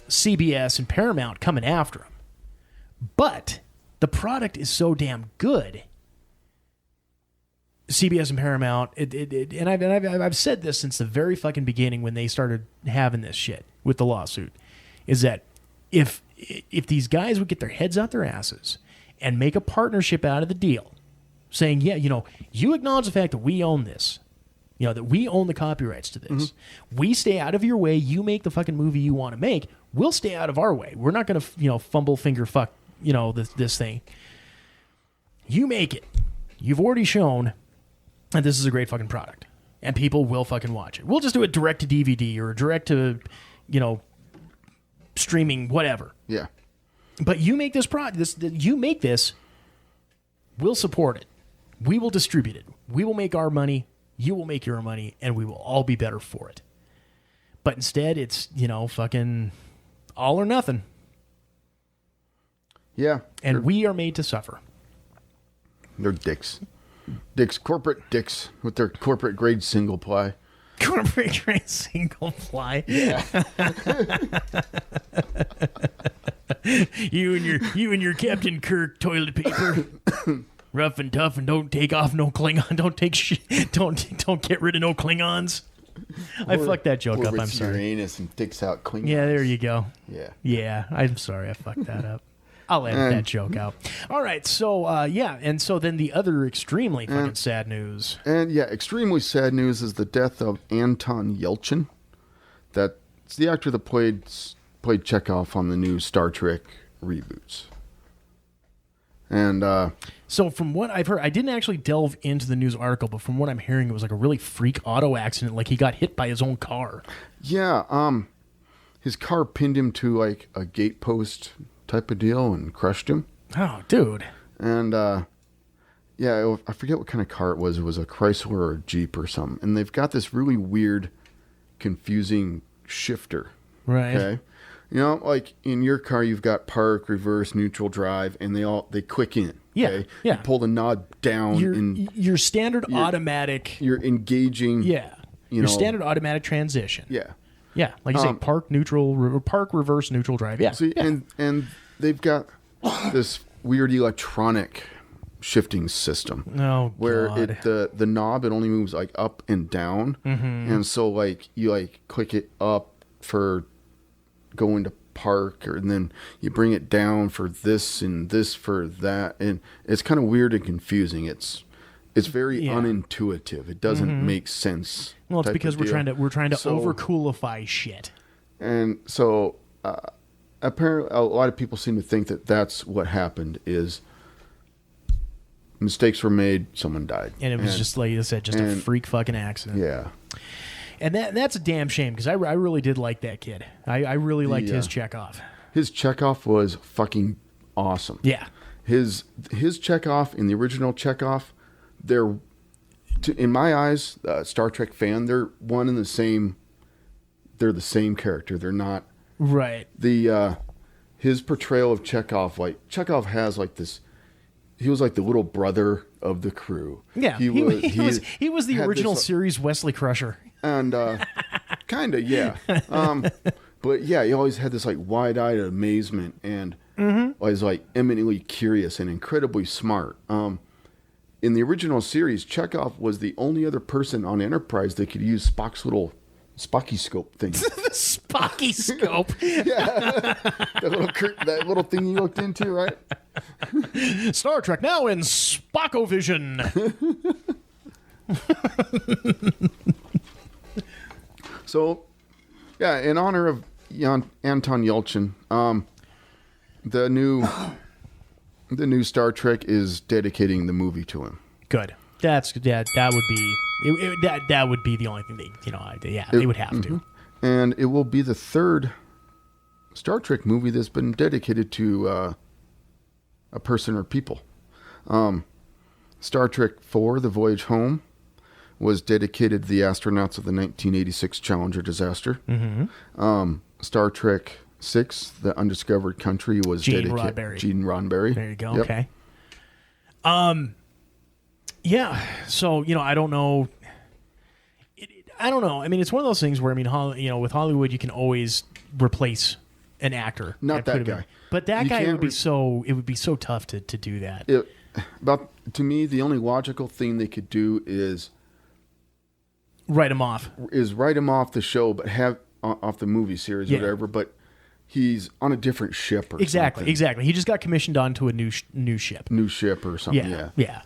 CBS and Paramount coming after them. But the product is so damn good. CBS and Paramount, and I've said this since the very fucking beginning when they started having this shit with the lawsuit, is that if these guys would get their heads out their asses and make a partnership out of the deal, saying, you acknowledge the fact that we own this, that we own the copyrights to this. We stay out of your way. You make the fucking movie you want to make. We'll stay out of our way. We're not going to, fumble finger fuck, this thing. You make it. You've already shown that this is a great fucking product, and people will fucking watch it. We'll just do it direct to DVD or direct to, streaming, whatever. Yeah. But you make this product. You make this. We'll support it. We will distribute it. We will make our money. You will make your money, and we will all be better for it. But instead, it's fucking all or nothing. Yeah. And we are made to suffer. They're dicks. Corporate dicks with their corporate grade single ply. Corporate grade single ply. Yeah. You and your Captain Kirk toilet paper. Rough and tough, and don't take off no Klingon. Don't get rid of no Klingons. I fucked that joke up. I'm sorry. Uranus and dicks out Klingons. Yeah, there you go. Yeah. Yeah, I'm sorry. I fucked that up. I'll edit that joke out. All right, so and so then the other extremely fucking sad news. And yeah, extremely sad news is the death of Anton Yelchin. That's the actor that played Chekhov on the new Star Trek reboots. And so from what I've heard, I didn't actually delve into the news article, but from what I'm hearing, it was like a really freak auto accident, like he got hit by his own car. Yeah, his car pinned him to like a gate post type of deal and crushed him. Oh, dude. And yeah, I forget what kind of car it was. It was a Chrysler or a Jeep or something. And they've got this really weird, confusing shifter. Right. Okay. You know, like in your car, you've got park, reverse, neutral, drive, and they click in. Yeah. Okay? Yeah. You pull the knob down. Your standard automatic. You're engaging. Yeah. Your standard automatic transition. Yeah. Yeah. Like you say, park, neutral, park, reverse, neutral, drive. Yeah. See, yeah. And they've got this weird electronic shifting system. Oh, where God. the knob, it only moves like up and down. Mm-hmm. And so like you like click it up for going to park, and then you bring it down for this and this for that, and it's kind of weird and confusing. It's very unintuitive. It doesn't make sense. Well, it's because we're trying to overcoolify shit. And so apparently a lot of people seem to think that that's what happened. Is mistakes were made, someone died, and it was just like you said, just a freak fucking accident. Yeah. And that's a damn shame, because I really did like that kid. I really liked his Chekhov. His Chekhov was fucking awesome. Yeah. His Chekhov and the original Chekhov, they're, in my eyes, Star Trek fan, they're one and the same. They're the same character. They're not. Right. His portrayal of Chekhov, like Chekhov has like this. He was like the little brother of the crew. Yeah. He was the original series Wesley Crusher. And kind of, yeah. But yeah, he always had this like wide-eyed amazement and was like eminently curious and incredibly smart. In the original series, Chekhov was the only other person on Enterprise that could use Spock's little Spocky scope thing. The Spocky scope. Yeah. that little thing you looked into, right? Star Trek now in Spockovision. So, yeah, in honor of Anton Yelchin, the new Star Trek is dedicating the movie to him. Good. That would be the only thing they would have to. And it will be the third Star Trek movie that's been dedicated to a person or people. Star Trek IV, The Voyage Home, was dedicated to the astronauts of the 1986 Challenger disaster. Mm-hmm. Star Trek VI, The Undiscovered Country, was dedicated Gene Roddenberry. There you go. Yep. Okay. Yeah. So I don't know. I don't know. I mean, it's one of those things where with Hollywood, you can always replace an actor. Not that guy. But that guy would be so. It would be so tough to do that. To me, the only logical thing they could do is write him off. Write him off the show, but have off the movie series or whatever. But he's on a different ship or something. Exactly. He just got commissioned onto a new ship. New ship or something. Yeah.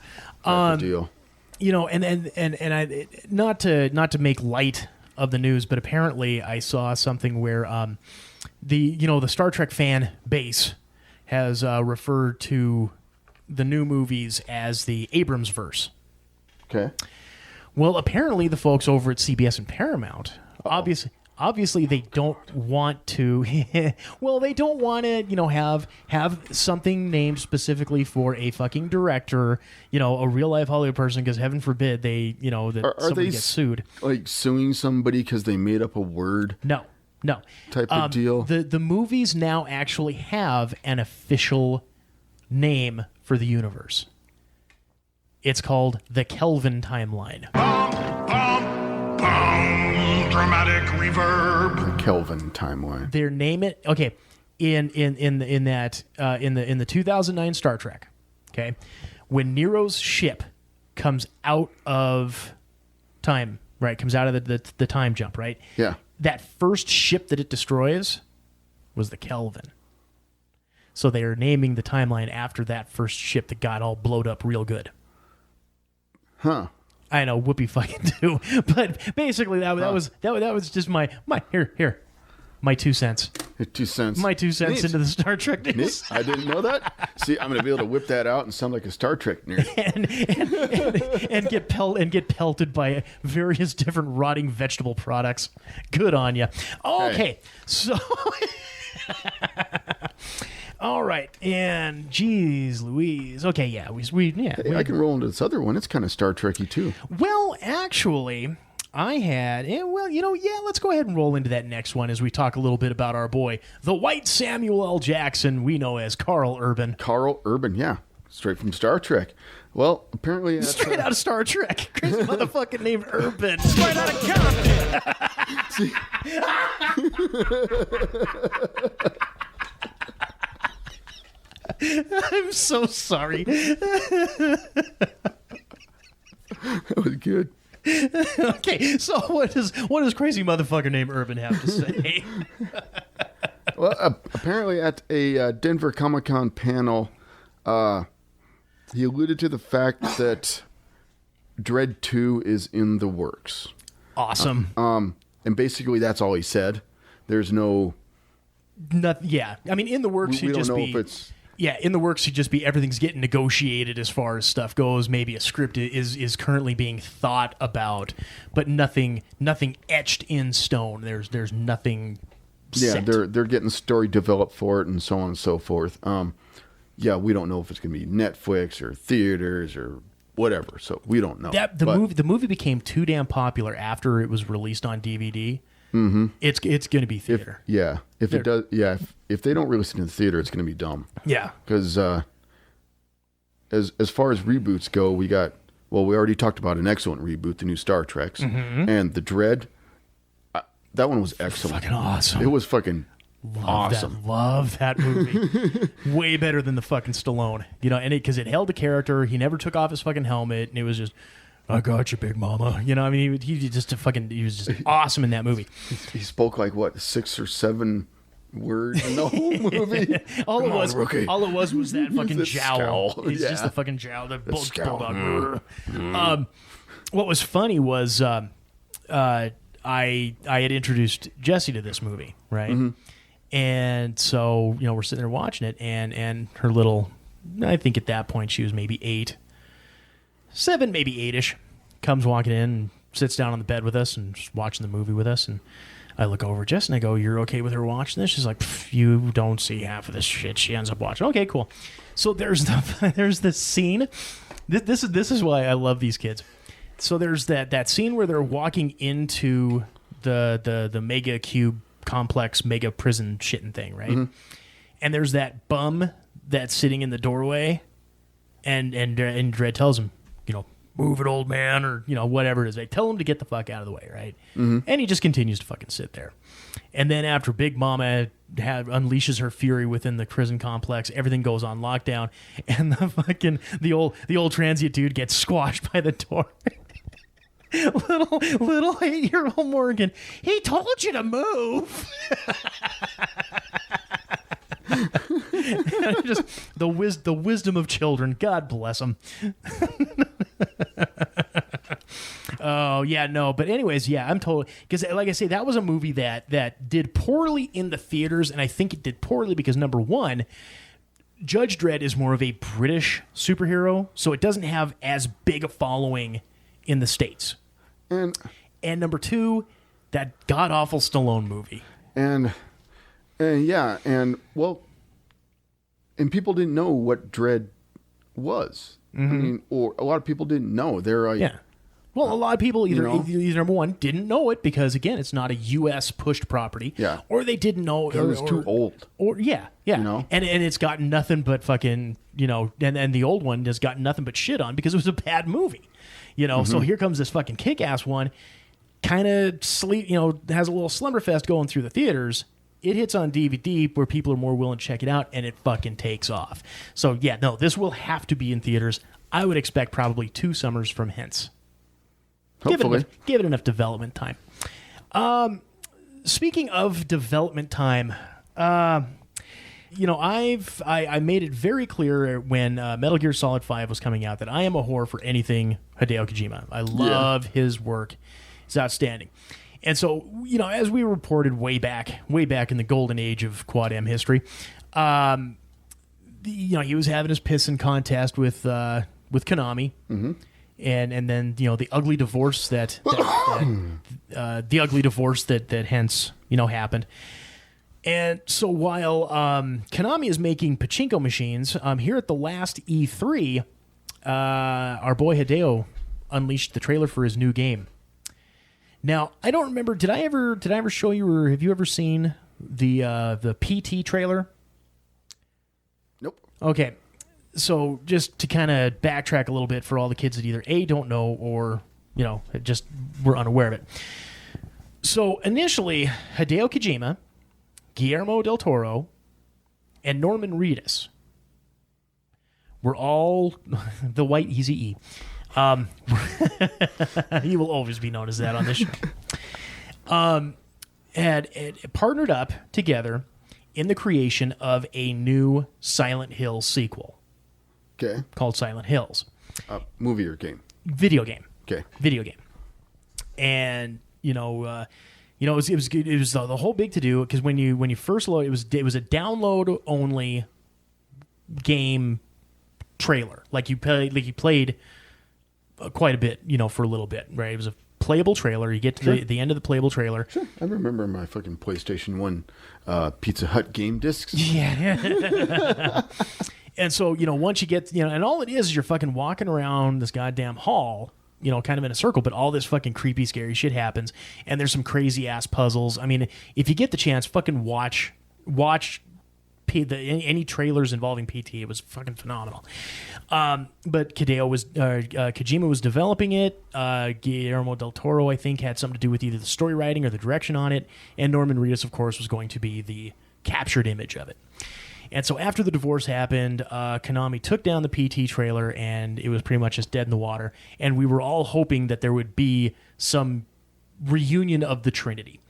Deal. And I not to make light of the news, but apparently I saw something where the Star Trek fan base has referred to the new movies as the Abrams verse. Okay. Well, apparently the folks over at CBS and Paramount, obviously they don't want to. Well, they don't want to, have something named specifically for a fucking director, a real life Hollywood person, because heaven forbid somebody gets sued. Like suing somebody because they made up a word? No. Type of deal. The movies now actually have an official name for the universe. It's called the Kelvin Timeline. Dramatic reverb. The Kelvin Timeline. Their name it. Okay, in the 2009 Star Trek. Okay, when Nero's ship comes out of time, right? Comes out of the time jump, right? Yeah. That first ship that it destroys was the Kelvin. So they are naming the timeline after that first ship that got all blowed up real good. Huh. I know, whoopee fucking do. But basically, that was just my here. My 2 cents. 2 cents. My 2 cents Neat. into the Star Trek news. Neat. I didn't know that. See, I'm going to be able to whip that out and sound like a Star Trek nerd. and get pelted by various different rotting vegetable products. Good on you. Okay, Hey. so all right, and geez, Louise. Okay, yeah, Hey, I can roll into this other one. It's kind of Star Trek-y too. Well, actually, I had, let's go ahead and roll into that next one as we talk a little bit about our boy, the White Samuel L. Jackson, we know as Carl Urban. Carl Urban, yeah. Straight from Star Trek. Well, apparently... Straight out of Star Trek. Crazy motherfucking named Urban. Straight out of Compton. I'm so sorry. That was good. Okay, so what does crazy motherfucker named Urban have to say? Well, apparently at a Denver Comic-Con panel, he alluded to the fact that Dredd 2 is in the works. Awesome. And basically that's all he said. There's no... Yeah, I mean, in the works, we he'd don't just know be... if it's... Yeah, in the works, he'd just be everything's getting negotiated as far as stuff goes. Maybe a script is currently being thought about, but nothing etched in stone. There's nothing. Yeah, set. they're getting story developed for it and so on and so forth. Yeah, we don't know if it's going to be Netflix or theaters or whatever. So we don't know. The movie became too damn popular after it was released on DVD. Mm-hmm. It's going to be theater. If they don't release it in the theater, it's going to be dumb. Yeah, because as far as reboots go, we already talked about an excellent reboot, the new Star Treks, and the Dredd. That one was excellent. Fucking awesome. It was fucking awesome. Love that movie. Way better than the fucking Stallone. And because it held the character, he never took off his fucking helmet, and it was just. I got you, Big Mama. I mean, he was just awesome in that movie. He spoke like 6 or 7 words in the whole movie. all it was that fucking jowl. Scowl. It's just the fucking jowl. The bulldog. What was funny was I had introduced Jessie to this movie, right? Mm-hmm. And so we're sitting there watching it, and her little, I think at that point she was maybe 8. 7, maybe 8-ish, comes walking in and sits down on the bed with us and just watching the movie with us. And I look over at Jess and I go, "You're okay with her watching this?" She's like, "You don't see half of this shit." She ends up watching. Okay, cool. So there's the scene. This is why I love these kids. So there's that scene where they're walking into the mega cube complex, mega prison shitting thing, right? Mm-hmm. And there's that bum that's sitting in the doorway, and Dredd tells him, "Move it, old man," or whatever it is. They tell him to get the fuck out of the way, right? Mm-hmm. And he just continues to fucking sit there. And then after Big Mama unleashes her fury within the prison complex, everything goes on lockdown, and the old transient dude gets squashed by the door. little 8-year-old Morgan, he told you to move. Just the wisdom of children. God bless them. Oh yeah, no. But anyways, yeah, I'm totally, because like I say, that was a movie that did poorly in the theaters, and I think it did poorly because number one, Judge Dredd is more of a British superhero, so it doesn't have as big a following in the States. And number two, that god awful Stallone movie. And people didn't know what Dredd was. Mm-hmm. I mean, or a lot of people didn't know. They're like, yeah. Well, a lot of people either number one didn't know it because again, it's not a U.S. pushed property. Yeah. Or they didn't know it was too old. Or yeah. And it's got nothing but fucking and the old one has got nothing but shit on because it was a bad movie. Mm-hmm. So here comes this fucking kick-ass one, kind of has a little slumberfest going through the theaters. It hits on DVD where people are more willing to check it out, and it fucking takes off. So, yeah, no, this will have to be in theaters. I would expect probably 2 summers from hence. Hopefully. Give it enough development time. Speaking of development time, I made it very clear when Metal Gear Solid 5 was coming out that I am a whore for anything Hideo Kojima. I love his work. It's outstanding. And so, as we reported way back in the golden age of Quad M history, he was having his pissing contest with Konami. Mm-hmm. And then the ugly divorce that hence happened. And so while Konami is making pachinko machines, here at the last E3, our boy Hideo unleashed the trailer for his new game. Now I don't remember. Did I ever show you, or have you ever seen the PT trailer? Nope. Okay. So just to kind of backtrack a little bit for all the kids that either A, don't know, or, just were unaware of it. So initially, Hideo Kojima, Guillermo del Toro, and Norman Reedus were all the white Eazy-E. He will always be known as that on this show. Had partnered up together in the creation of a new Silent Hill sequel. Okay. Called Silent Hills. Movie or game? Video game. Okay. Video game. And it was good. It was the whole big to do because when you first load, it was a download only game trailer. Like you played quite a bit, for a little bit, right? It was a playable trailer. You get to the end of the playable trailer. Sure. I remember my fucking PlayStation 1 Pizza Hut game discs. Yeah. And so, once you get, and all it is you're fucking walking around this goddamn hall, kind of in a circle, but all this fucking creepy, scary shit happens, and there's some crazy-ass puzzles. I mean, if you get the chance, fucking watch any trailers involving PT. It was fucking phenomenal. But Kojima was developing it. Guillermo del Toro, I think, had something to do with either the story writing or the direction on it, and Norman Reedus, of course, was going to be the captured image of it. And so after the divorce happened, Konami took down the PT trailer, and it was pretty much just dead in the water. And we were all hoping that there would be some reunion of the Trinity.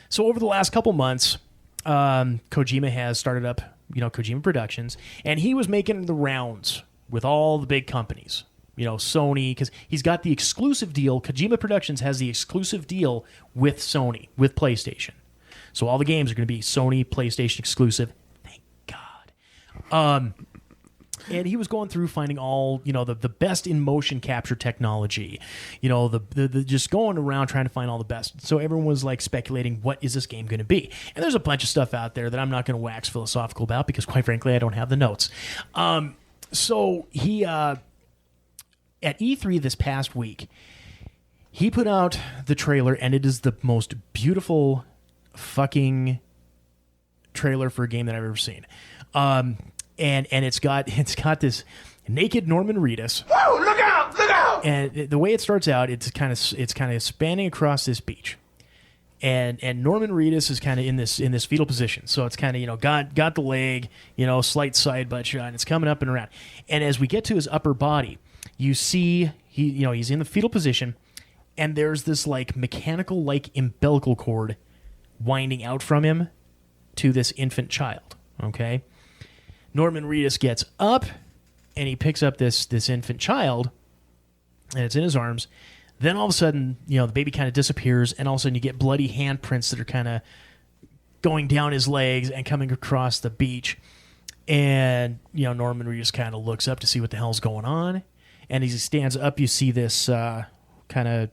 So over the last couple months, Kojima has started up, Kojima Productions, and he was making the rounds with all the big companies. Sony, because he's got the exclusive deal. Kojima Productions has the exclusive deal with Sony, with PlayStation. So all the games are going to be Sony, PlayStation exclusive. And he was going through finding all, the best in motion capture technology, the just going around trying to find all the best. So everyone was like speculating, what is this game going to be? And there's a bunch of stuff out there that I'm not going to wax philosophical about because quite frankly, I don't have the notes. So he, at E3 this past week, he put out the trailer, and it is the most beautiful fucking trailer for a game that I've ever seen. And it's got this naked Norman Reedus. Whoa, look out, look out! And the way it starts out, it's kind of spanning across this beach. And Norman Reedus is kind of in this fetal position. So it's kind of, got the leg, slight side butt shot, and it's coming up and around. And as we get to his upper body, you see he's in the fetal position, and there's this like mechanical like umbilical cord winding out from him to this infant child. Okay? Norman Reedus gets up, and he picks up this infant child, and it's in his arms. Then all of a sudden, the baby kind of disappears, and all of a sudden you get bloody handprints that are kind of going down his legs and coming across the beach. And, Norman Reedus kind of looks up to see what the hell's going on. And as he stands up, you see this kind of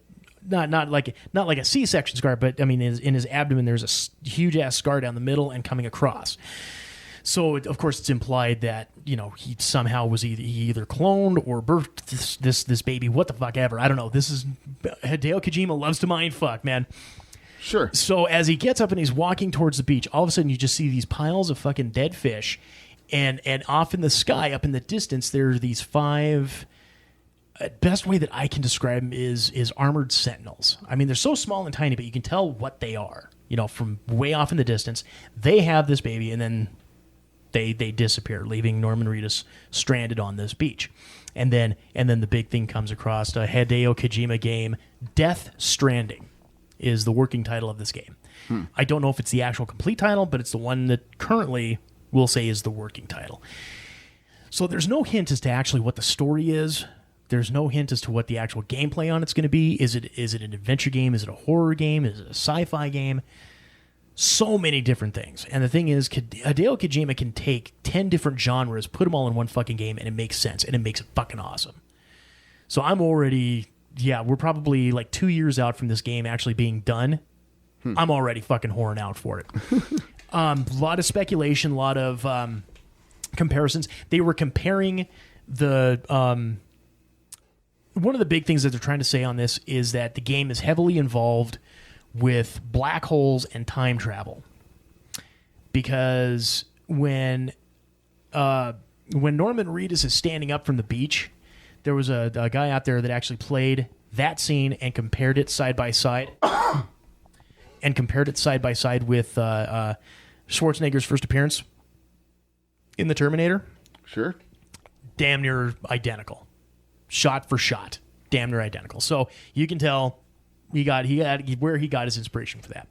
not like a C-section scar, but I mean, in his abdomen, there's a huge ass scar down the middle and coming across. So, of course, it's implied that, he somehow was either cloned or birthed this baby. What the fuck ever. I don't know. This is... Hideo Kojima loves to mind fuck, man. Sure. So, as he gets up and he's walking towards the beach, all of a sudden you just see these piles of fucking dead fish. And off in the sky, up in the distance, there are these 5... Best way that I can describe them is armored sentinels. I mean, they're so small and tiny, but you can tell what they are. From way off in the distance. They have this baby, and then... They disappear, leaving Norman Reedus stranded on this beach. And then the big thing comes across, a Hideo Kojima game, Death Stranding is the working title of this game. I don't know if it's the actual complete title, but it's the one that currently we'll say is the working title. So there's no hint as to actually what the story is. There's no hint as to what the actual gameplay on it's going to be. Is it an adventure game? Is it a horror game? Is it a sci-fi game? So many different things. And the thing is, Hideo Kojima can take 10 different genres, put them all in one fucking game, and it makes sense, and it makes it fucking awesome. So I'm already, we're probably like 2 years out from this game actually being done. I'm already fucking whoring out for it. A lot of speculation, a lot of comparisons. They were comparing the... one of the big things that they're trying to say on this is that the game is heavily involved with black holes and time travel, because when Norman Reedus is standing up from the beach, there was a guy out there that actually played that scene and compared it side by side, with Schwarzenegger's first appearance in the Terminator. Sure, damn near identical, shot for shot, damn near identical. So you can tell. He got where he got his inspiration for that.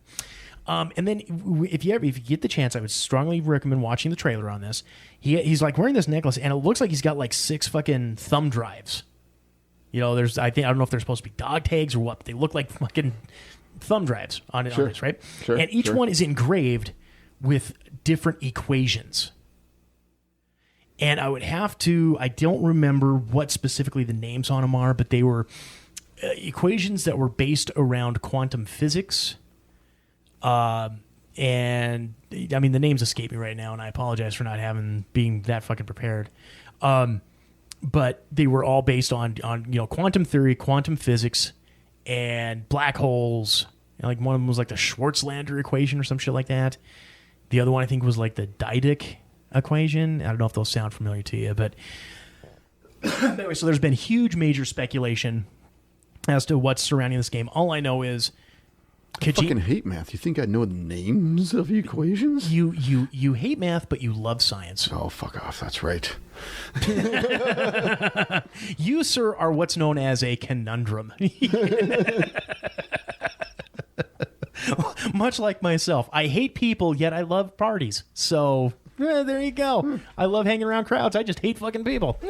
And then if you get the chance, I would strongly recommend watching the trailer on this. He's like wearing this necklace, and it looks like he's got like 6 fucking thumb drives. I don't know if they're supposed to be dog tags or what, but they look like fucking thumb drives on this, right? Sure, and each one is engraved with different equations. And I don't remember what specifically the names on them are, but they were equations that were based around quantum physics. And I mean, the names escape me right now, and I apologize for not being that fucking prepared. But they were all based on quantum theory, quantum physics, and black holes. And like one of them was like the Schwarzlander equation or some shit like that. The other one I think was like the Didactic equation. I don't know if those sound familiar to you, but anyway, so there's been huge major speculation as to what's surrounding this game. All I know is I fucking hate math. You think I know the names of equations? You hate math, but you love science. Oh, fuck off. That's right. You, sir, are what's known as a conundrum. Much like myself. I hate people, yet I love parties. So, there you go. I love hanging around crowds. I just hate fucking people.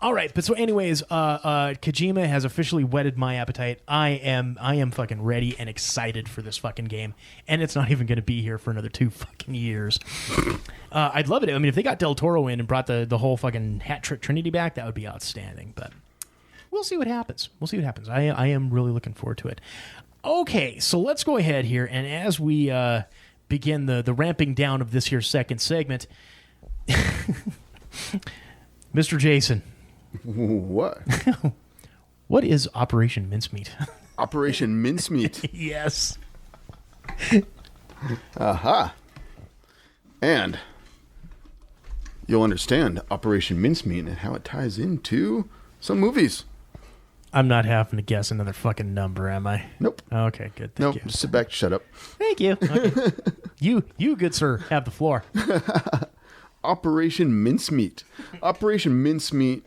All right, but so anyways, Kojima has officially whetted my appetite. I am fucking ready and excited for this fucking game, and it's not even going to be here for another 2 fucking years. I'd love it. I mean, if they got Del Toro in and brought the whole fucking hat trick Trinity back, that would be outstanding. But we'll see what happens. I am really looking forward to it. Okay, so let's go ahead here, and as we begin the ramping down of this here second segment, Mr. Jason. What? What is Operation Mincemeat? Operation Mincemeat. Yes. Aha. And you'll understand Operation Mincemeat and how it ties into some movies. I'm not having to guess another fucking number, am I? Nope. Okay, good. Thank you. Just sit back, shut up. Thank you. Okay. You, good sir, have the floor. Operation Mincemeat. Operation Mincemeat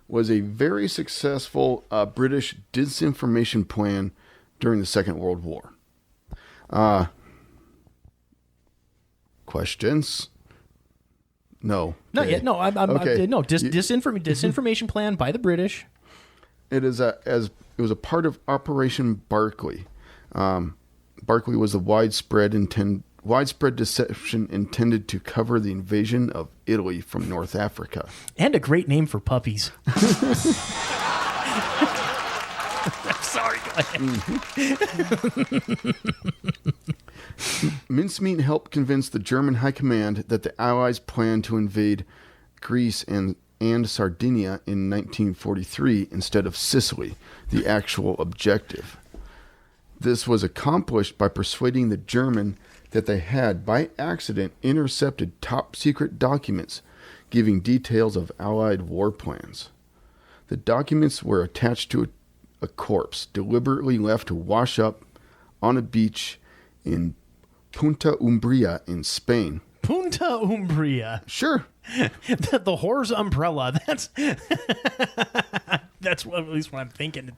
was a very successful British disinformation plan during the Second World War. Questions? No. Not yet. No, disinformation plan by the British. It was a part of Operation Barclay. Barclay was a widespread deception intended to cover the invasion of Italy from North Africa. And a great name for puppies. Sorry, go ahead. Mincemeat helped convince the German High Command that the Allies planned to invade Greece and Sardinia in 1943 instead of Sicily, the actual objective. This was accomplished by persuading the German that they had, by accident, intercepted top-secret documents giving details of Allied war plans. The documents were attached to a corpse, deliberately left to wash up on a beach in Punta Umbria in Spain. Punta Umbria. Sure. the whore's umbrella. That's at least what I'm thinking.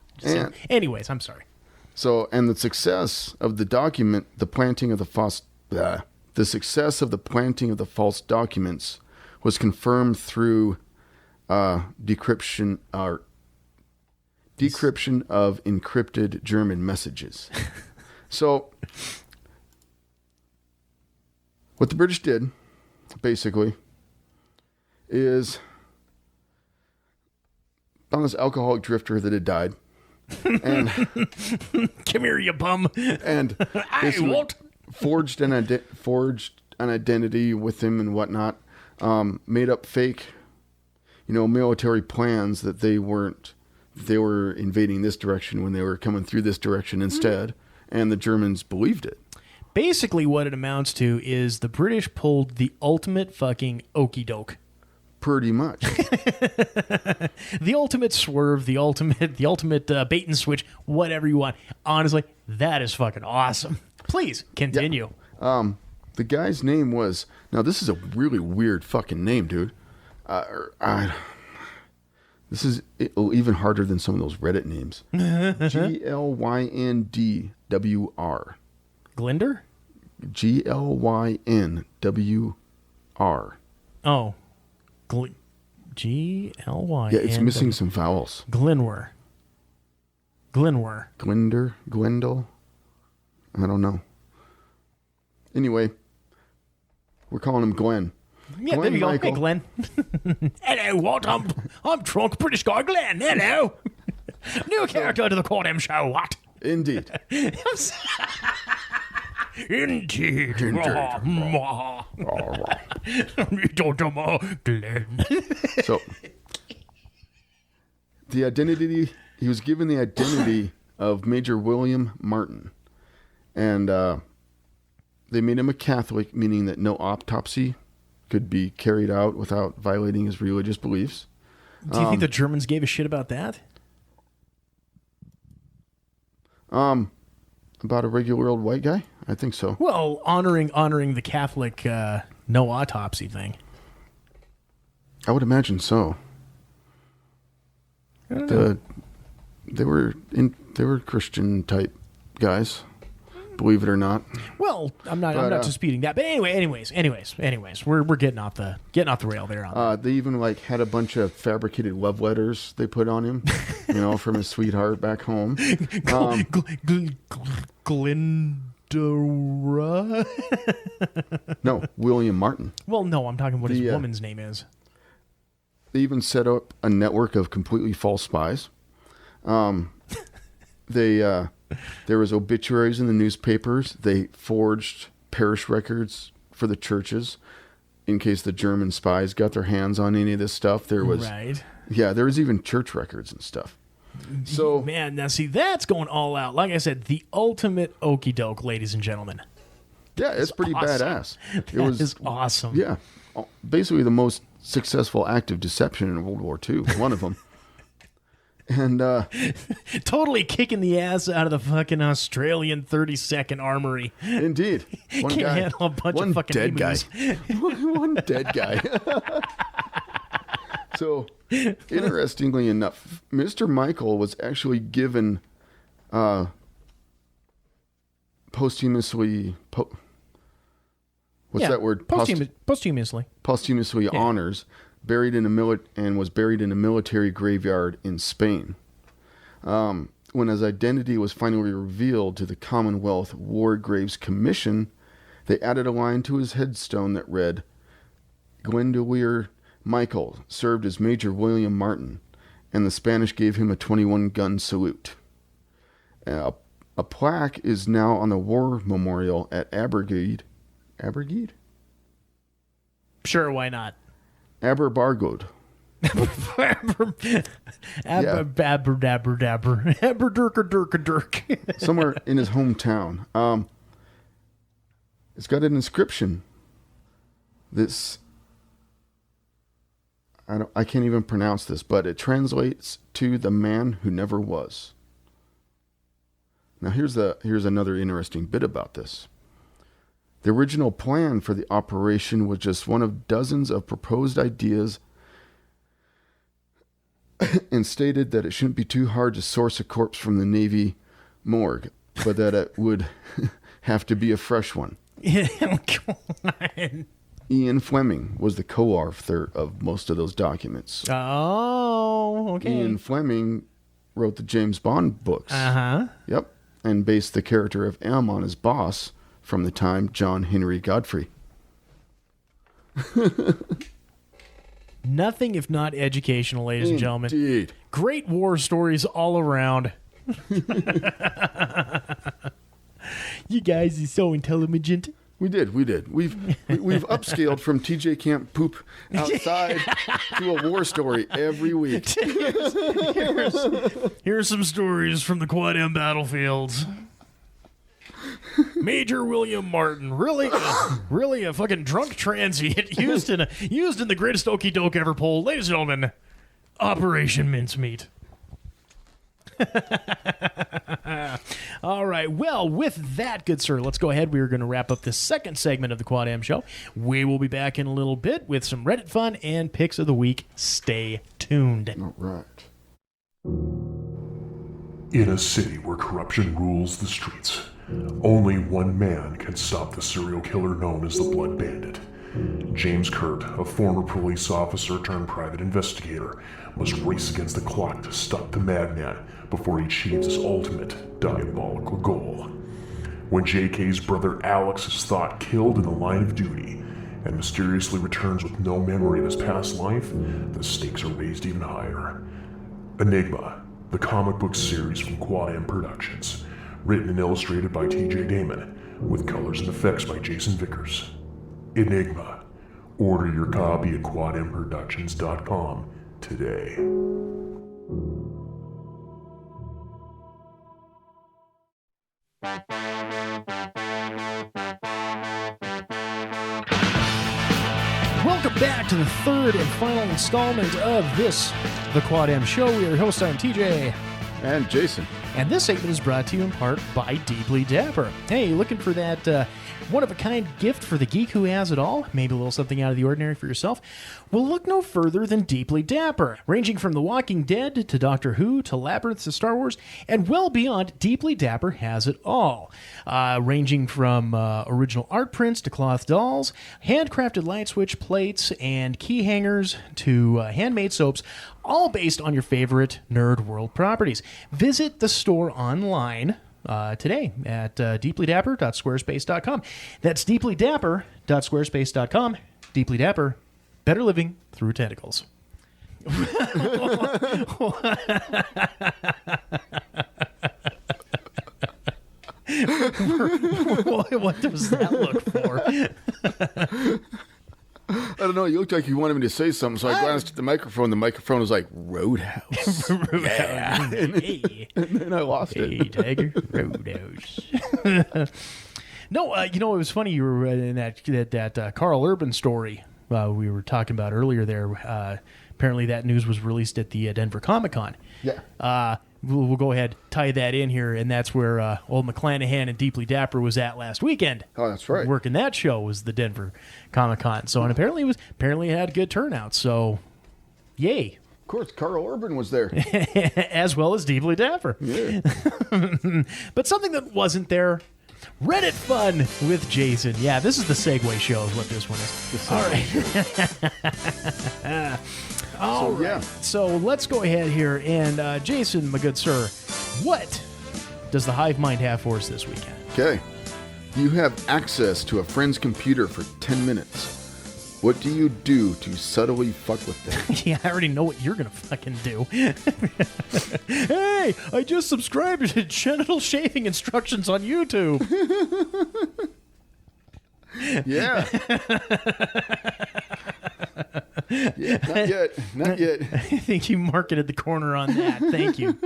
Anyways, I'm sorry. So, and the success of the document, the planting of the The success of the planting of the false documents was confirmed through decryption of encrypted German messages. So, what the British did, basically, is found this alcoholic drifter that had died. And come here, you bum. And I won't. Forged an identity with him and whatnot. Made up fake, military plans that they were invading this direction when they were coming through this direction instead. And the Germans believed it. Basically, what it amounts to is the British pulled the ultimate fucking okey doke. Pretty much. The ultimate swerve, the ultimate bait and switch, whatever you want. Honestly, that is fucking awesome. Please continue. Yeah. The guy's name was, now this is a really weird fucking name, dude. This is even harder than some of those Reddit names. Glynndwr. Glinder? Glynwr. Oh. G-L-Y. Yeah, it's missing some vowels. Glenwer. Glinder? Gwendol? I don't know. Anyway, we're calling him Glenn. Yeah, Glenn there you Michael. go. Hey, Glenn. Hello, what? I'm drunk British guy Glenn. Hello. New character to the Cordham show, what? Indeed. Indeed. Glenn. So, the identity, he was given the identity of Major William Martin. And they made him a Catholic, meaning that no autopsy could be carried out without violating his religious beliefs. Do you think the Germans gave a shit about that? About a regular old white guy? I think so. Well, honoring the Catholic no autopsy thing. I would imagine so. They were Christian type guys, believe it or not. Well, I'm not disputing that. But anyways, we're getting off the rail there on that. They even had a bunch of fabricated love letters they put on him, from his sweetheart back home. Glendora? No, William Martin. Well, no, I'm talking what his woman's name is. They even set up a network of completely false spies. There was obituaries in the newspapers. They forged parish records for the churches in case the German spies got their hands on any of this stuff. There was, there was even church records and stuff. So, man, now see, that's going all out. Like I said, the ultimate okey doke, ladies and gentlemen. Yeah, it's pretty badass. It was awesome. Yeah, basically the most successful act of deception in World War II. One of them. And totally kicking the ass out of the fucking Australian 32nd Armory. Indeed. One Can't handle a bunch of fucking dead emus. guy. One dead guy. So, interestingly enough, Mr. Michael was actually given posthumously. What's that word? Posthumously. Posthumously honors. Buried in was buried in a military graveyard in Spain. When his identity was finally revealed to the Commonwealth War Graves Commission, they added a line to his headstone that read, Glendower Michael served as Major William Martin, and the Spanish gave him a 21-gun salute. A plaque is now on the war memorial at Abergede. Abergede? Sure, why not? Aberbargoed. Aberdirk. Somewhere in his hometown. It's got an inscription. I can't even pronounce this, but it translates to the man who never was. Now here's another interesting bit about this. The original plan for the operation was just one of dozens of proposed ideas and stated that it shouldn't be too hard to source a corpse from the Navy morgue, but that it would have to be a fresh one. Come on. Ian Fleming was the co-author of most of those documents. Oh, okay. Ian Fleming wrote the James Bond books. Uh-huh. Yep. And based the character of M on his boss from the time, John Henry Godfrey. Nothing if not educational, ladies and gentlemen. Indeed. Great war stories all around. You guys are so intelligent. We did. We've upscaled from TJ Camp poop outside to a war story every week. Here's some stories from the Quad M battlefields. Major William Martin, really a fucking drunk transient used in the greatest okey doke ever pulled. Ladies and gentlemen, Operation Mincemeat. All right. Well, with that, good sir, let's go ahead. We are going to wrap up the second segment of the Quad M Show. We will be back in a little bit with some Reddit fun and picks of the week. Stay tuned. All right. In a city where corruption rules the streets, only one man can stop the serial killer known as the Blood Bandit. James Kurt, a former police officer turned private investigator, must race against the clock to stop the madman before he achieves his ultimate diabolical goal. When JK's brother Alex is thought killed in the line of duty and mysteriously returns with no memory of his past life, the stakes are raised even higher. Enigma, the comic book series from Quad M Productions, written and illustrated by TJ Damon, with colors and effects by Jason Vickers. Enigma. Order your copy at quadmproductions.com today. Welcome back to the third and final installment of this, the Quad M Show. We are your hosts, I'm TJ. And Jason. And this segment is brought to you in part by Deeply Dapper. Hey, looking for that one-of-a-kind gift for the geek who has it all? Maybe a little something out of the ordinary for yourself? Well, look no further than Deeply Dapper. Ranging from The Walking Dead to Doctor Who to Labyrinth to Star Wars and well beyond, Deeply Dapper has it all. Ranging from original art prints to cloth dolls, handcrafted light switch plates and key hangers to handmade soaps, all based on your favorite Nerd World properties. Visit the store online today at deeplydapper.squarespace.com. That's deeplydapper.squarespace.com. Deeply Dapper, better living through tentacles. What does that look for? I don't know. You looked like you wanted me to say something, so I glanced at the microphone. The microphone was like, Roadhouse. Yeah. Hey. And then I lost it. Hey, Tiger. Roadhouse. No, it was funny you were in that Carl Urban story we were talking about earlier there. Apparently that news was released at the Denver Comic-Con. Yeah. We'll go ahead, tie that in here, and that's where old McClanahan and Deeply Dapper was at last weekend. Oh, that's right. Working that show was the Denver Comic-Con. So, and apparently it had a good turnout. So, yay. Of course, Carl Urban was there. As well as Deeply Dapper. Yeah. But something that wasn't there, Reddit fun with Jason. Yeah, this is the Segue show is what this one is. All right. All right. Yeah. So let's go ahead here. And Jason, my good sir, what does the Hive Mind have for us this weekend? Okay. You have access to a friend's computer for 10 minutes. What do you do to subtly fuck with them? Yeah, I already know what you're going to fucking do. Hey, I just subscribed to genital shaving instructions on YouTube. Yeah. Yeah, not yet. Not yet. I think you marketed the corner on that. Thank you,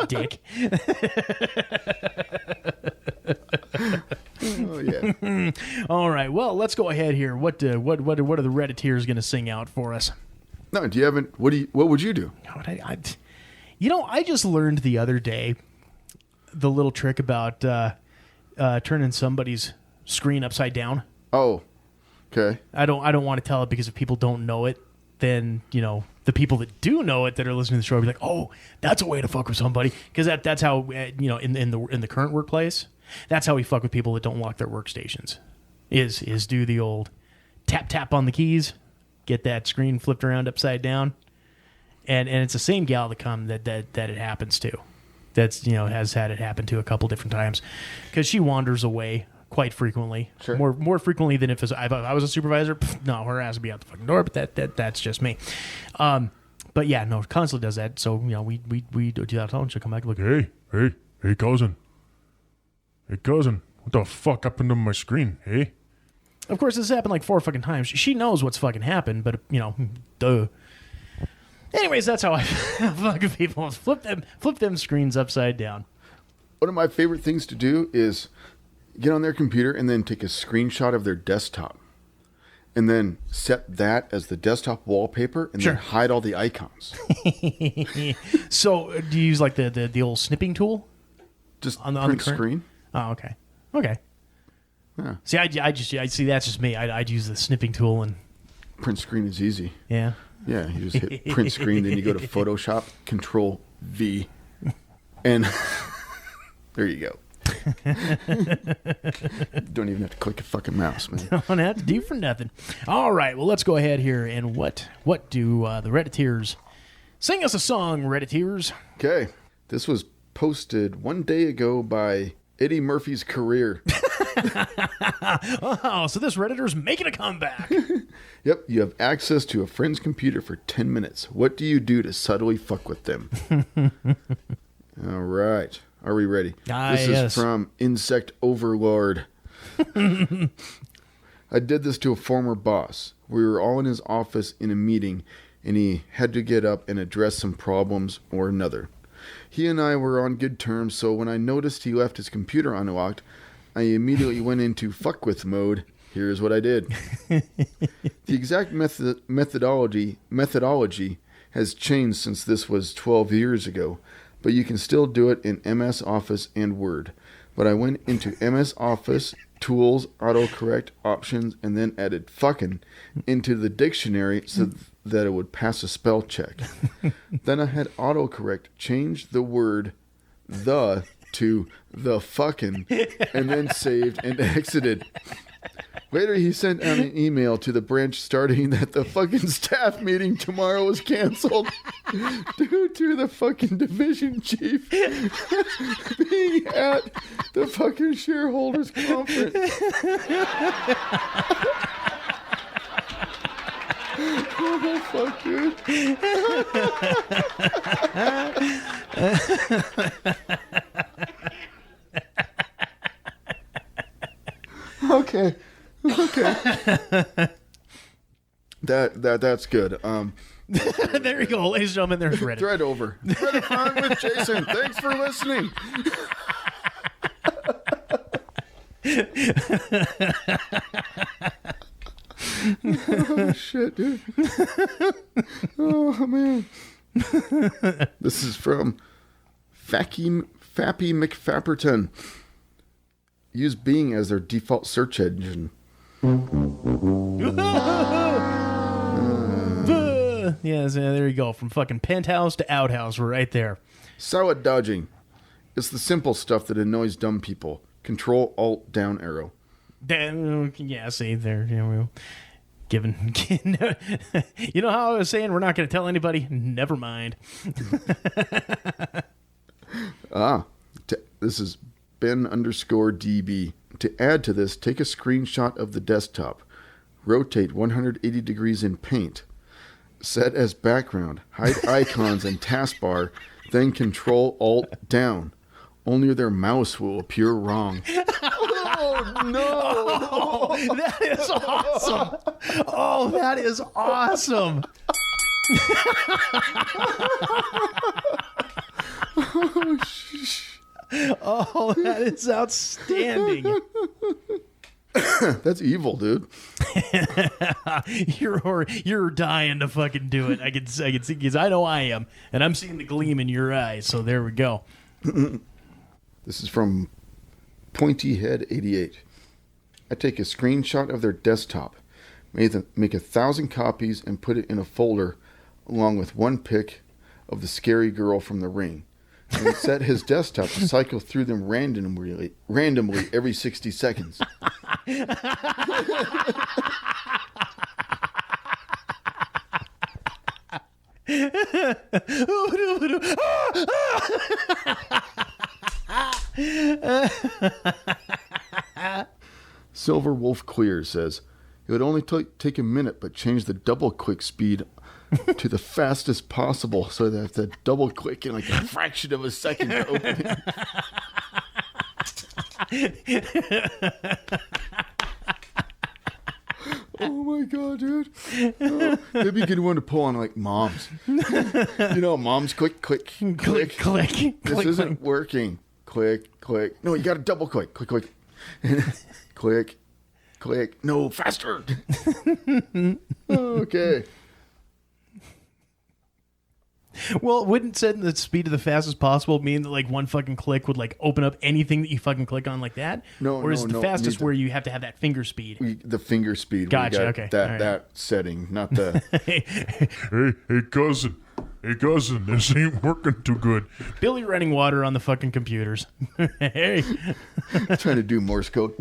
dick. Oh, yeah. All right. Well, let's go ahead here. What are the Redditeers going to sing out for us? No, do you haven't? What would you do? I just learned the other day the little trick about turning somebody's screen upside down. Oh, okay. I don't want to tell it because if people don't know it, then the people that do know it that are listening to the show will be like, oh, that's a way to fuck with somebody, because that's how in the current workplace, that's how we fuck with people that don't lock their workstations. is do the old tap on the keys, get that screen flipped around upside down, and it's the same gal that it happens to. That's has had it happen to a couple different times because she wanders away quite frequently. Sure. More frequently than if I was a supervisor. No, her ass would be out the fucking door. But that's just me. But yeah, no, constantly does that. So we do that all, and she'll come back and look. Hey, cousin. Hey, cousin. What the fuck happened to my screen, hey? Of course, this happened like 4 fucking times. She knows what's fucking happened, but duh. Anyways, that's how I fucking people flip them screens upside down. One of my favorite things to do is get on their computer and then take a screenshot of their desktop. And then set that as the desktop wallpaper and then hide all the icons. So, do you use like the old snipping tool? Just on the screen. Oh, okay. Yeah. See, I see that's just me. I'd use the snipping tool and print screen is easy. Yeah. Yeah, you just hit print screen, then you go to Photoshop, Control V, and there you go. Don't even have to click a fucking mouse, man. Don't have to do for nothing. All right, well, let's go ahead here and what do the Redditeers sing us a song, Redditeers? Okay, this was posted 1 day ago by Eddie Murphy's Career. Oh, so this Redditor's making a comeback. Yep, you have access to a friend's computer for 10 minutes. What do you do to subtly fuck with them? All right. Are we ready? This is from Insect Overlord. I did this to a former boss. We were all in his office in a meeting, and he had to get up and address some problems or another. He and I were on good terms, so when I noticed he left his computer unlocked, I immediately went into fuck with mode. Here's what I did. The exact methodology has changed since this was 12 years ago, but you can still do it in MS Office and Word. But I went into MS Office, Tools, Autocorrect, Options, and then added fucking into the dictionary so that it would pass a spell check. Then I had Autocorrect change the word the to the fucking, and then saved and exited. Later, he sent out an email to the branch starting that the fucking staff meeting tomorrow was canceled due to the fucking division chief being at the fucking shareholders conference. Oh, fuck, dude. Okay. That's good. There you go, ladies and gentlemen. There's Reddit. Thread over. Reddit on with Jason. Thanks for listening. Oh shit, dude. Oh man. This is from Fappy McFapperton. Use Bing as their default search engine. Yes, there you go. From fucking penthouse to outhouse, we're right there. Salad dodging. It's the simple stuff that annoys dumb people. Control Alt down arrow. Yeah, see there. Given, you know how I was saying we're not going to tell anybody. Never mind. This is Ben_DB. To add to this, take a screenshot of the desktop. Rotate 180 degrees in Paint. Set as background. Hide icons and taskbar. Then Control Alt down. Only their mouse will appear wrong. Oh, no. Oh, that is awesome. Oh, that is awesome. Oh, that is outstanding. That's evil, dude. You're dying to fucking do it. I can see because I know I am, and I'm seeing the gleam in your eyes. So there we go. This is from PointyHead88. I take a screenshot of their desktop, make 1,000 copies, and put it in a folder along with one pic of the scary girl from The Ring. And set his desktop to cycle through them randomly every 60 seconds. Silver Wolf Clear says, it would only take a minute, but change the double click speed to the fastest possible so that the double click in like a fraction of a second to open it. Oh my god, dude. Oh, that'd be a good one to pull on like moms. You know, moms click, click, click. Click. This isn't working. Click, click. No, you got to double click. Click, click. Click, click. No, faster. Okay. Well, wouldn't setting the speed to the fastest possible mean that like one fucking click would like open up anything that you fucking click on like that? No, or is it the fastest where you have to have that finger speed? The finger speed. Gotcha. Okay. That setting, not the. Hey, cousin. Hey, cousin, this ain't working too good. Billy running water on the fucking computers. Hey. Trying to do Morse code.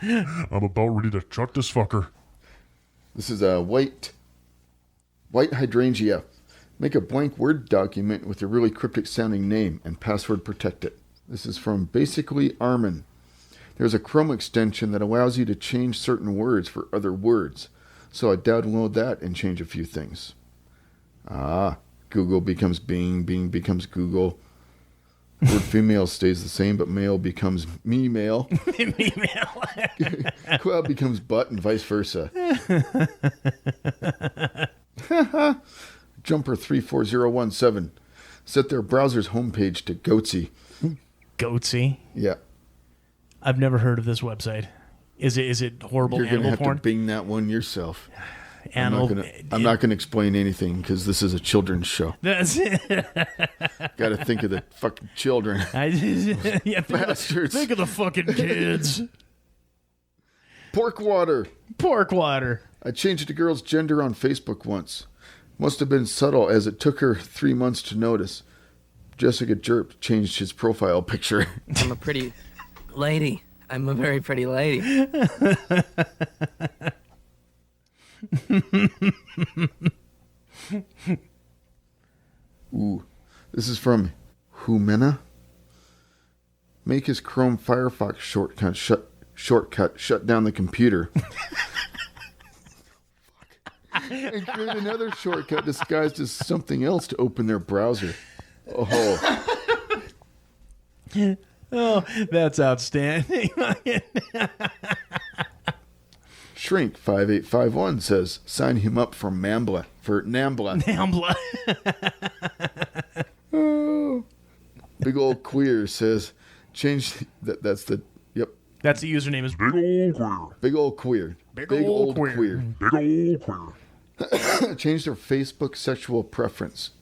I'm about ready to chuck this fucker. This is a white hydrangea. Make a blank Word document with a really cryptic sounding name and password protect it. This is from Basically Armin. There's a Chrome extension that allows you to change certain words for other words. So I download that and change a few things. Google becomes Bing, Bing becomes Google. Word female stays the same, but male becomes me-male. Me-male. Cloud becomes butt and vice versa. Jumper34017 set their browser's homepage to Goatsy. Goatsy? Yeah. I've never heard of this website. Is it horrible You're animal gonna have porn? to Bing that one yourself. I'm Animal. not going to explain anything because this is a children's show. That's it. Got to think of the fucking children. Bastards. Think of the fucking kids. Pork water. Pork water. I changed a girl's gender on Facebook once. Must have been subtle as it took her 3 months to notice. Jessica Jerp changed his profile picture. I'm a pretty lady. I'm a very pretty lady. Ooh, this is from Humena. Make his Chrome Firefox shortcut shut down the computer. And create another shortcut disguised as something else to open their browser. Oh, oh, that's outstanding. Shrink 5851 says sign him up for Nambla. Nambla. Oh. Big old queer says change that's the yep. That's the username is Big old queer. Big old queer. Big old queer. Change their Facebook sexual preference.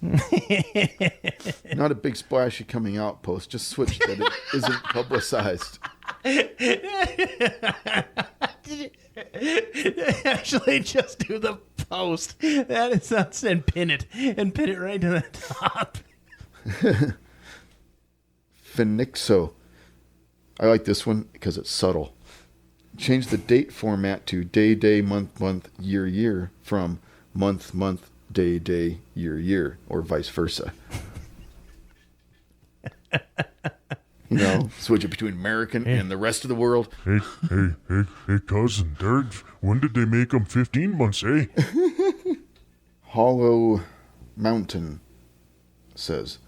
Not a big splashy coming out post. Just switch that it isn't publicized. Actually, just do the post. That is nuts, and pin it right to the top. Phoenixo. I like this one because it's subtle. Change the date format to day, month, year, from month, day, year, or vice versa. You know, switch it between American and the rest of the world. Hey, cousin, when did they make them 15 months, eh? Hollow Mountain says,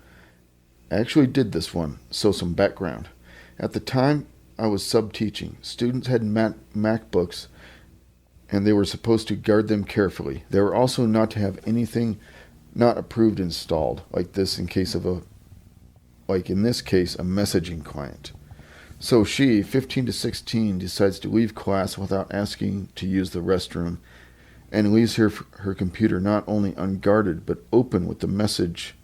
I actually did this one, so some background. At the time, I was sub-teaching. Students had MacBooks, and they were supposed to guard them carefully. They were also not to have anything not approved installed, like in this case, a messaging client. So she, 15 to 16, decides to leave class without asking to use the restroom, and leaves her computer not only unguarded, but open with the message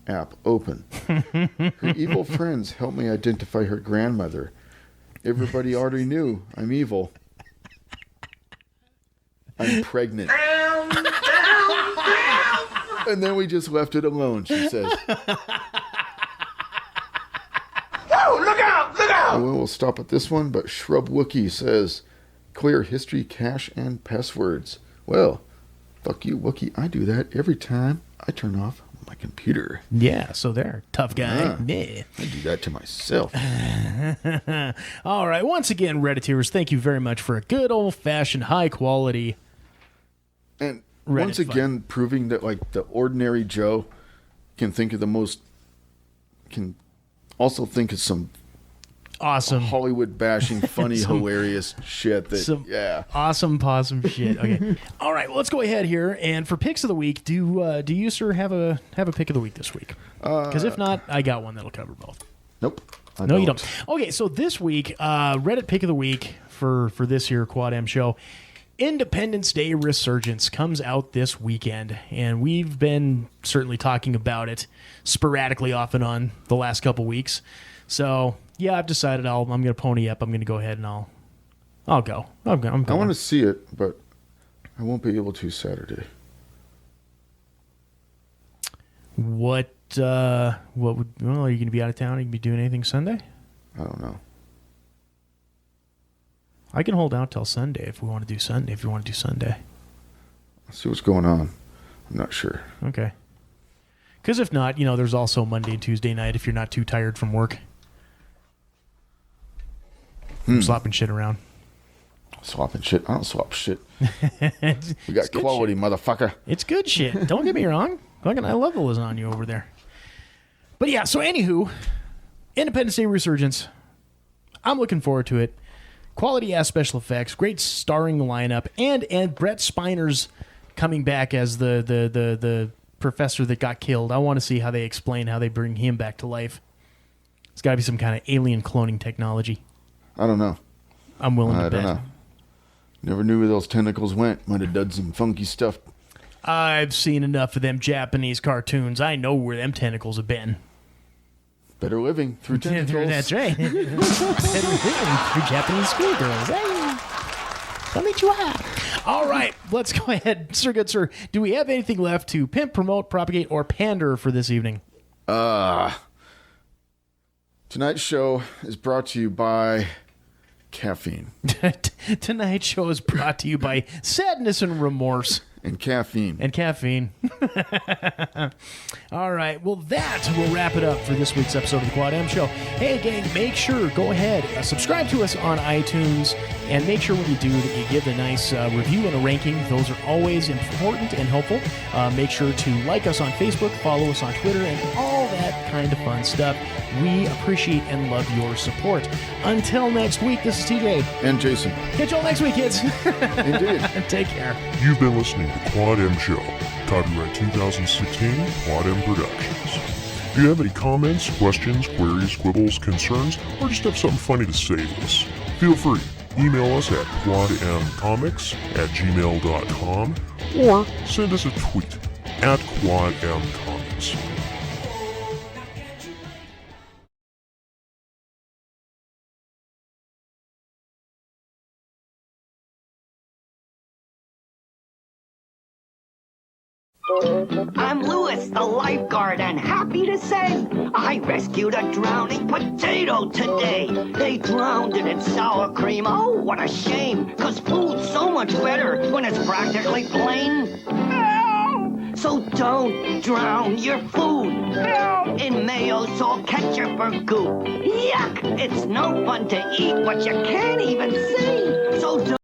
app open. Her evil friends helped me identify her grandmother. Everybody already knew I'm evil. I'm pregnant. And then we just left it alone, she says. And we'll stop at this one, but Shrub Wookie says, clear history, cache, and passwords. Well, fuck you, Wookie. I do that every time I turn off my computer. Yeah, so there. Tough guy. Yeah. I do that to myself. All right. Once again, Redditors, thank you very much for a good old-fashioned, high-quality and Reddit once again, proving that like the ordinary Joe can think of can also think of some awesome Hollywood bashing, funny, hilarious shit. Awesome shit. Okay. All right. Well, let's go ahead here. And for picks of the week, do you, sir, have a pick of the week this week? Because if not, I got one that'll cover both. Nope. No, you don't. Okay. So this week, Reddit pick of the week for this here Quad M show. Independence Day Resurgence comes out this weekend, and we've been certainly talking about it sporadically off and on the last couple weeks. So yeah, I've decided I'm going to pony up. I'm going to go ahead and I'll go. I'm going. I want to see it, but I won't be able to Saturday. What are you going to be out of town? Are you going to be doing anything Sunday? I don't know. I can hold out till Sunday if we want to do Sunday. If you want to do Sunday, I'll see what's going on. I'm not sure. Okay. Because if not, there's also Monday and Tuesday night if you're not too tired from work. Slopping shit around. Swapping shit? I don't swap shit. We got quality, motherfucker. It's good shit. Don't get me wrong. Fucking, I love the lasagna over there. But yeah, so anywho, Independence Day Resurgence. I'm looking forward to it. Quality ass special effects, great starring lineup, and Brett Spiner's coming back as the professor that got killed. I want to see how they explain how they bring him back to life. It's got to be some kind of alien cloning technology. I don't know. I'm willing to bet. I don't know. Never knew where those tentacles went. Might have done some funky stuff. I've seen enough of them Japanese cartoons. I know where them tentacles have been. Better living through tentacles. That's right. Better living through Japanese schoolgirls. Hey, let me try. All right, let's go ahead. Sir, good sir, do we have anything left to pimp, promote, propagate, or pander for this evening? Tonight's show is brought to you by caffeine. Tonight's show is brought to you by sadness and remorse. And caffeine. All right. Well, that will wrap it up for this week's episode of the Quad M Show. Hey, gang, make sure, go ahead, subscribe to us on iTunes, and make sure when you do that you give a nice review and a ranking. Those are always important and helpful. Make sure to like us on Facebook, follow us on Twitter, and all that kind of fun stuff. We appreciate and love your support. Until next week, this is TJ. And Jason. Catch y'all next week, kids. Indeed. Take care. You've been listening to Quad M Show, copyright 2016, Quad M Productions. If you have any comments, questions, queries, quibbles, concerns, or just have something funny to say to us, feel free. Email us at quadmcomics@gmail.com or send us a tweet at quadmcomics. I'm Louis, the lifeguard, and happy to say I rescued a drowning potato today. They drowned it in sour cream. Oh, what a shame, 'cause food's so much better when it's practically plain. So don't drown your food in mayo, salt, ketchup, or goop. Yuck! It's no fun to eat what you can't even see. So don't